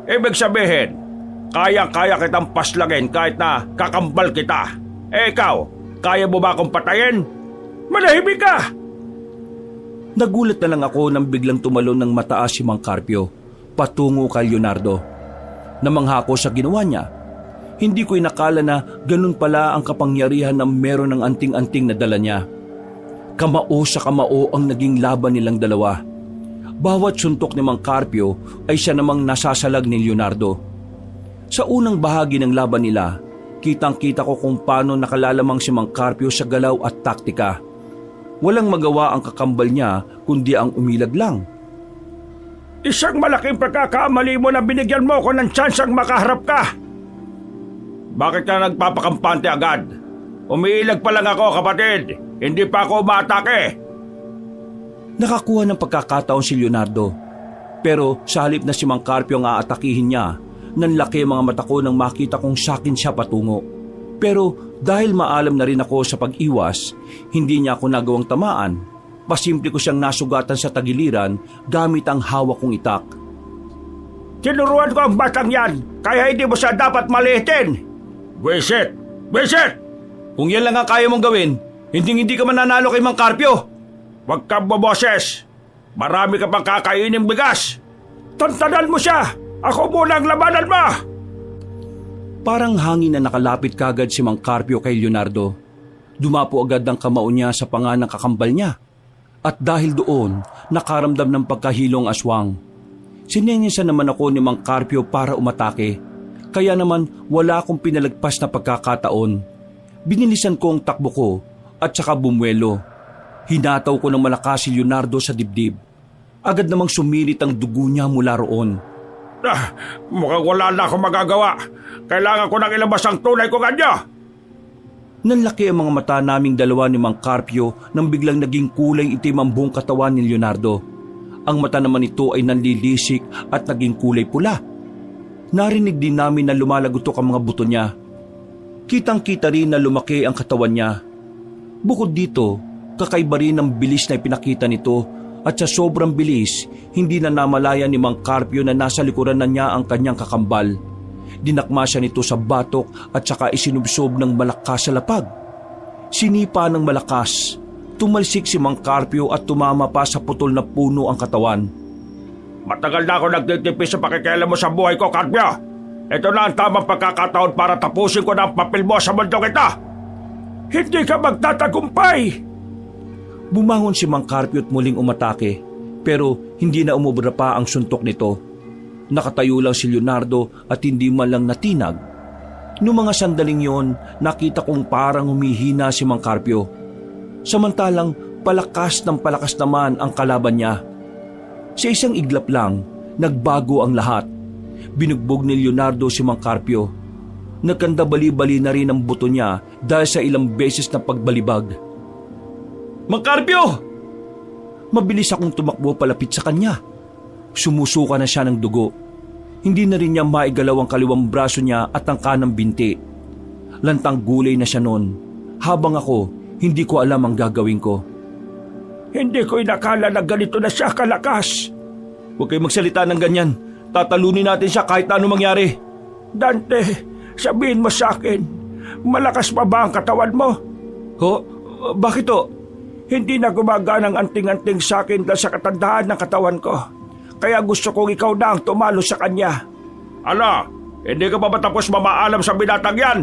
Ibig sabihin, kayang-kaya kitang paslagin kahit na kakambal kita. Ikaw, kaya mo ba akong patayin? Manahimik ka! Nagulat na lang ako nang biglang tumalon ng mataas si Mang Carpio patungo kay Leonardo. Namangha ko sa ginawa niya. Hindi ko inakala na ganun pala ang kapangyarihan na meron ng anting-anting na dala niya. Kamao sa kamao ang naging laban nilang dalawa. Bawat suntok ni Mang Carpio ay siya namang nasasalag ni Leonardo. Sa unang bahagi ng laban nila, kitang-kita ko kung paano nakalalamang si Mang Carpio sa galaw at taktika. Walang magawa ang kakambal niya kundi ang umilag lang. Isang malaking pagkakamali mo na binigyan mo ko ng tsansang makaharap ka. Bakit ka nagpapakampante agad? Umiilag pa lang ako, kapatid. Hindi pa ako umatake. Nakakuha ng pagkakataon si Leonardo. Pero sa halip na si Mang Carpio ang aatakihin niya, nanlaki ang mga mata ko nang makita kong sakin siya patungo. Pero dahil maalam na rin ako sa pag-iwas, hindi niya ako nagawang tamaan. Pasimple ko siyang nasugatan sa tagiliran gamit ang hawak kong itak. Tinuruan ko ang batang yan, kaya hindi mo siya dapat maliitin. Wisit! Wisit! Kung yan lang ang kaya mong gawin, hindi ka mananalo kay Mang Carpio. Huwag kang boboses. Marami ka pang kakainin bigas. Tantanan mo siya. Ako muna ang labanan mo. Parang hangin na nakalapit kagad si Mang Carpio kay Leonardo. Dumapo agad ang kamao niya sa panga ng kakambal niya. At dahil doon, nakaramdam ng pagkahilong aswang. Sinenyasan naman ako ni Mang Carpio para umatake. Kaya naman wala akong pinalagpas na pagkakataon. Binilisan ko ang takbo ko at saka bumwelo. Hinataw ko ng malakas si Leonardo sa dibdib. Agad namang sumirit ang dugo niya mula roon. Mukhang wala na akong magagawa. Kailangan ko nang ilabas ang tunay ko kanya. Nanlaki ang mga mata naming dalawa ni Mang Carpio nang biglang naging kulay itim ang buong katawan ni Leonardo. Ang mata naman nito ay nanlilisik at naging kulay pula. Narinig din namin na lumalagotok ang mga buto niya. Kitang-kita rin na lumaki ang katawan niya. Bukod dito, kakaiba rin ang bilis na ipinakita nito at sa sobrang bilis, hindi na namalaya ni Mang Carpio na nasa likuran na niya ang kanyang kakambal. Dinakma siya nito sa batok at saka isinubsob ng malakas sa lapag. Sinipa ng malakas. Tumalsik si Mang Carpio at tumama pa sa putol na puno ang katawan. Matagal na ako nagtitipis sa pakikialam mo sa buhay ko, Carpio. Ito na ang tamang pagkakataon para tapusin ko na ang papel mo sa mundong ito. Hindi ka magtatagumpay. Bumangon si Mang Carpio at muling umatake, pero hindi na umubra pa ang suntok nito. Nakatayo lang si Leonardo at hindi man lang natinag. Noong mga sandaling yon, nakita kong parang humihina si Mang Carpio. Samantalang palakas ng palakas naman ang kalaban niya. Sa isang iglap lang, nagbago ang lahat. Binugbog ni Leonardo si Mang Carpio. Nagkandabali-bali na rin ang buto niya dahil sa ilang beses na pagbalibag. Mang Carpio! Mabilis akong tumakbo palapit sa kanya. Sumusuka na siya ng dugo. Hindi na rin niya maigalaw ang kaliwang braso niya at ang kanang binti. Lantang gulay na siya noon. Habang ako, hindi ko alam ang gagawin ko. Hindi ko inakala na ganito na siya kalakas. Huwag kayong magsalita ng ganyan. Tatalunin natin siya kahit ano mangyari. Dante, sabihin mo sa akin, malakas pa ba ang katawan mo? Ho? Bakit to? Hindi na gumagana ang anting-anting sa akin dahil sa katandahan ng katawan ko. Kaya gusto kong ikaw na ang tumalo sa kanya. Ala, hindi ka pa ba tapos mamaalam sa binatang yan?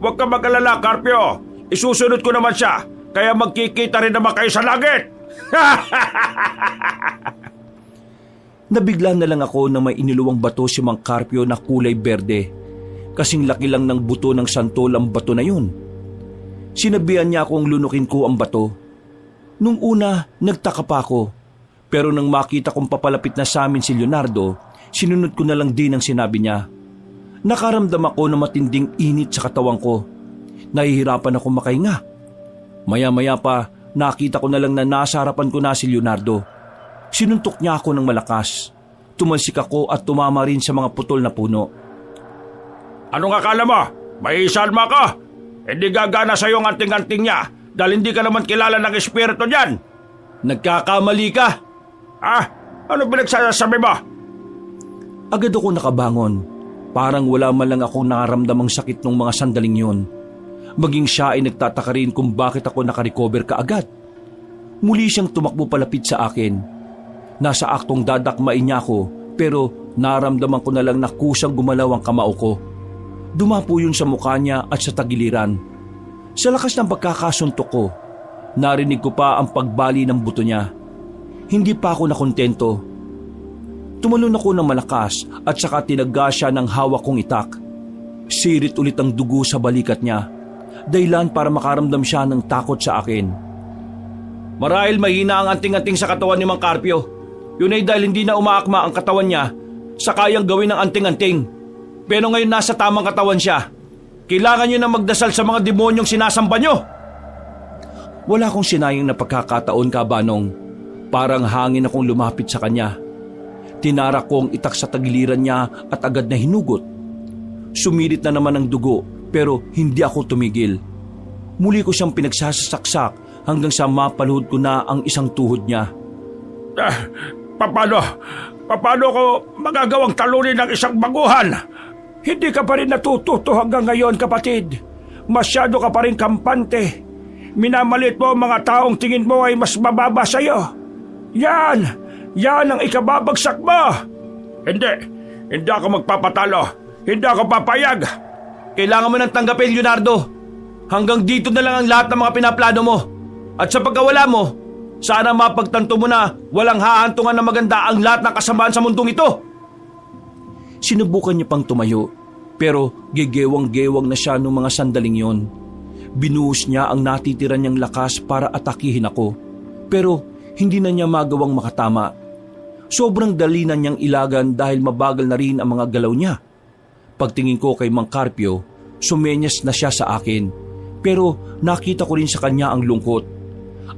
Huwag ka mag-alala, Carpio. Isusunod ko naman siya, kaya magkikita rin naman kayo sa langit. Nabigla na lang ako na may iniluwang bato si Mang Carpio na kulay berde. Kasing laki lang ng buto ng santol ang bato na yun. Sinabihan niya akong lunukin ko ang bato. Nung una, nagtaka pa ako. Pero nang makita kong papalapit na sa amin si Leonardo, sinunod ko na lang din ang sinabi niya. Nakaramdam ako ng matinding init sa katawan ko. Nahihirapan ako makahinga. Maya-maya pa, nakita ko na lang na nasa harapan ko na si Leonardo. Sinuntok niya ako ng malakas. Tumalsik ako at tumama rin sa mga putol na puno. Anong akala mo? May isalma ka? Hindi gagana sa iyong anting-anting niya dahil hindi ka naman kilala ng espiritu niyan. Nagkakamali ka. Ano pinagsasabi mo? Agad ako nakabangon. Parang wala man lang akong nakaramdamang sakit nung mga sandaling yun. Maging siya ay nagtataka rin kung bakit ako nakarecover kaagad. Muli siyang tumakbo palapit sa akin. Nasa aktong dadakmain niya ako pero naramdaman ko na lang na kusang gumalaw ang kamao ko. Dumapo yun sa mukha niya at sa tagiliran. Sa lakas ng pagkakasuntok ko, narinig ko pa ang pagbali ng buto niya. Hindi pa ako nakontento. Tumalon ako ng malakas at saka tinaga siya ng hawak kong itak. Sirit ulit ang dugo sa balikat niya. Dahilan para makaramdam siya ng takot sa akin. Marahil mahina ang anting-anting sa katawan ni Mang Carpio. Yun ay dahil hindi na umaakma ang katawan niya sa kayang gawin ng anting-anting. Pero ngayon nasa tamang katawan siya. Kailangan niyo na magdasal sa mga demonyong sinasamba niyo. Wala akong sinayang na pagkakataon, Kabanong. Parang hangin akong lumapit sa kanya. Tinarak ko ang itak sa tagiliran niya at agad na hinugot. Sumirit na naman ang dugo pero hindi ako tumigil. Muli ko siyang pinagsasaksak hanggang sa mapaluhod ko na ang isang tuhod niya. Paano ko magagawang talunin ng isang baguhan? Hindi ka pa rin natututo hanggang ngayon, kapatid. Masyado ka pa rin kampante. Minamalit mo ang mga taong tingin mo ay mas mababa sa'yo. Yan ang ikababagsak mo. Hindi ako magpapatalo. Hindi ako papayag. Kailangan mo nang tanggapin, Leonardo. Hanggang dito na lang ang lahat ng mga pinaplano mo. At sa pagkawala mo, sana mapagtanto mo na walang hahantungan na maganda ang lahat ng kasamaan sa mundong ito. Sinubukan niya pang tumayo, pero gegewang-gewang na siya nung mga sandaling yon. Binuhos niya ang natitira niyang lakas para atakihin ako, pero hindi na niya magawang makatama. Sobrang dali na niyang ilagan dahil mabagal na rin ang mga galaw niya. Pagtingin ko kay Mang Carpio, sumenyas na siya sa akin, pero nakita ko rin sa kanya ang lungkot.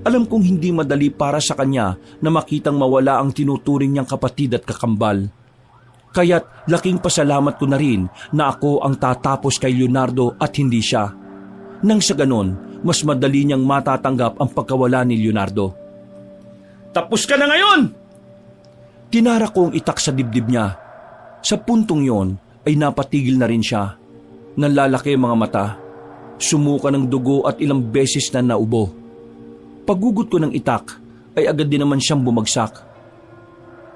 Alam kong hindi madali para sa kanya na makitang mawala ang tinuturing niyang kapatid at kakambal. Kaya't laking pasalamat ko na rin na ako ang tatapos kay Leonardo at hindi siya. Nang sa ganon, mas madali niyang matatanggap ang pagkawala ni Leonardo. Tapos ka na ngayon! Tinara ko ang itak sa dibdib niya. Sa puntong yon ay napatigil na rin siya. Nanlalaki ang mga mata. Sumuka ng dugo at ilang beses na naubo. Paggugot ko ng itak ay agad din naman siyang bumagsak.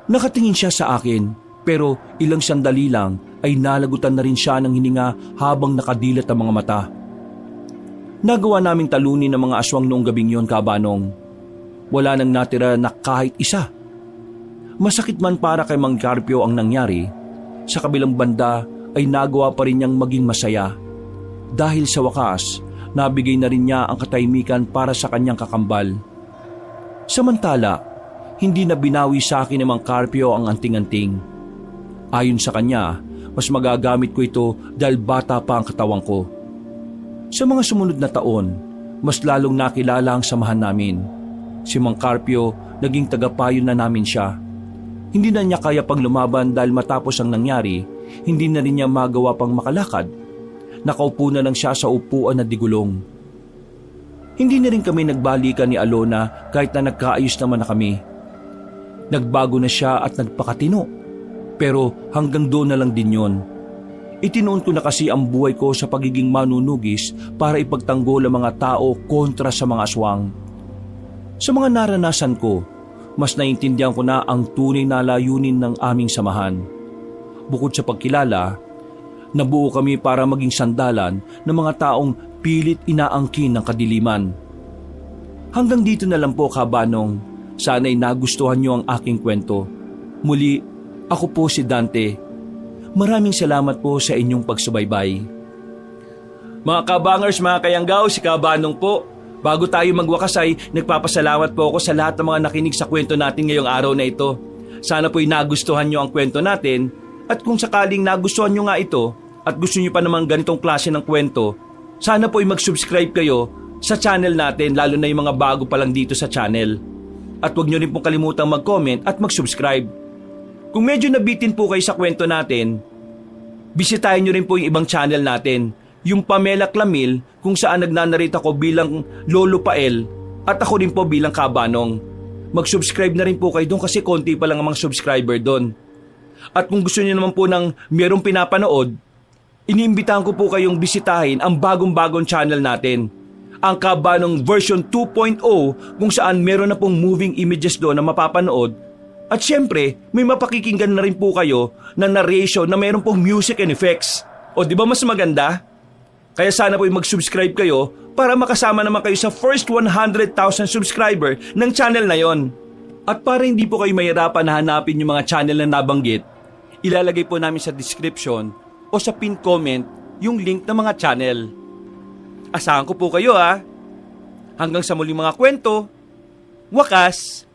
Nakatingin siya sa akin, pero ilang sandali lang ay nalagutan na rin siya ng hininga habang nakadilat ang mga mata. Nagawa naming talunin ng mga aswang noong gabing yon, Kabanong. Wala nang natira na kahit isa. Masakit man para kay Mang Carpio ang nangyari, sa kabilang banda ay nagawa pa rin niyang maging masaya. Dahil sa wakas, nabigay na rin niya ang katahimikan para sa kanyang kakambal. Samantala, hindi na binawi sa akin ni Mang Carpio ang anting-anting. Ayon sa kanya, mas magagamit ko ito dahil bata pa ang katawan ko. Sa mga sumunod na taon, mas lalong nakilala ang samahan namin. Si Mang Carpio, naging tagapayo na namin siya. Hindi na niya kaya pang lumaban dahil matapos ang nangyari, hindi na rin niya magawa pang makalakad. Nakaupo na lang siya sa upuan na digulong. Hindi na rin kami nagbalikan ni Alona kahit na nagkaayos naman na kami. Nagbago na siya at nagpakatino. Pero hanggang doon na lang din yon. Itinuon ko na kasi ang buhay ko sa pagiging manunugis para ipagtanggol ang mga tao kontra sa mga aswang. Sa mga naranasan ko, mas naintindihan ko na ang tunay na layunin ng aming samahan. Bukod sa pagkilala, nabuo kami para maging sandalan ng mga taong pilit inaangkin ng kadiliman. Hanggang dito na lang po, Kabanong. Sana'y nagustuhan niyo ang aking kwento. Muli, ako po si Dante. Maraming salamat po sa inyong pagsubaybay. Mga kabangers, mga kayanggaw, si Kabanong po. Bago tayo magwakas ay nagpapasalamat po ako sa lahat ng mga nakinig sa kwento natin ngayong araw na ito. Sana po'y nagustuhan niyo ang kwento natin at kung sakaling nagustuhan niyo nga ito at gusto niyo pa naman ganitong klase ng kwento, sana po'y mag-subscribe kayo sa channel natin, lalo na yung mga bago pa lang dito sa channel. At huwag niyo rin pong kalimutang mag-comment at mag-subscribe. Kung medyo nabitin po kayo sa kwento natin, bisitahin niyo rin po yung ibang channel natin, yung Pamela Clamil, kung saan nagnanarita ako bilang Lolo Pael at ako rin po bilang Kabanong. Mag-subscribe na rin po kayo doon kasi konti pa lang ang mga subscriber doon. At kung gusto niyo naman po ng merong pinapanood, iniimbitahan ko po kayong bisitahin ang bagong-bagong channel natin, ang Kabanong version 2.0, kung saan meron na pong moving images doon na mapapanood. At syempre, may mapakikinggan na rin po kayo na narration na meron pong music and effects. O di ba mas maganda? Kaya sana po mag-subscribe kayo para makasama naman kayo sa first 100,000 subscriber ng channel na yon. At para hindi po kayo mahirapan na hanapin yung mga channel na nabanggit, ilalagay po namin sa description o sa pin comment yung link ng mga channel. Asahan ko po kayo ha. Hanggang sa muling mga kwento, wakas!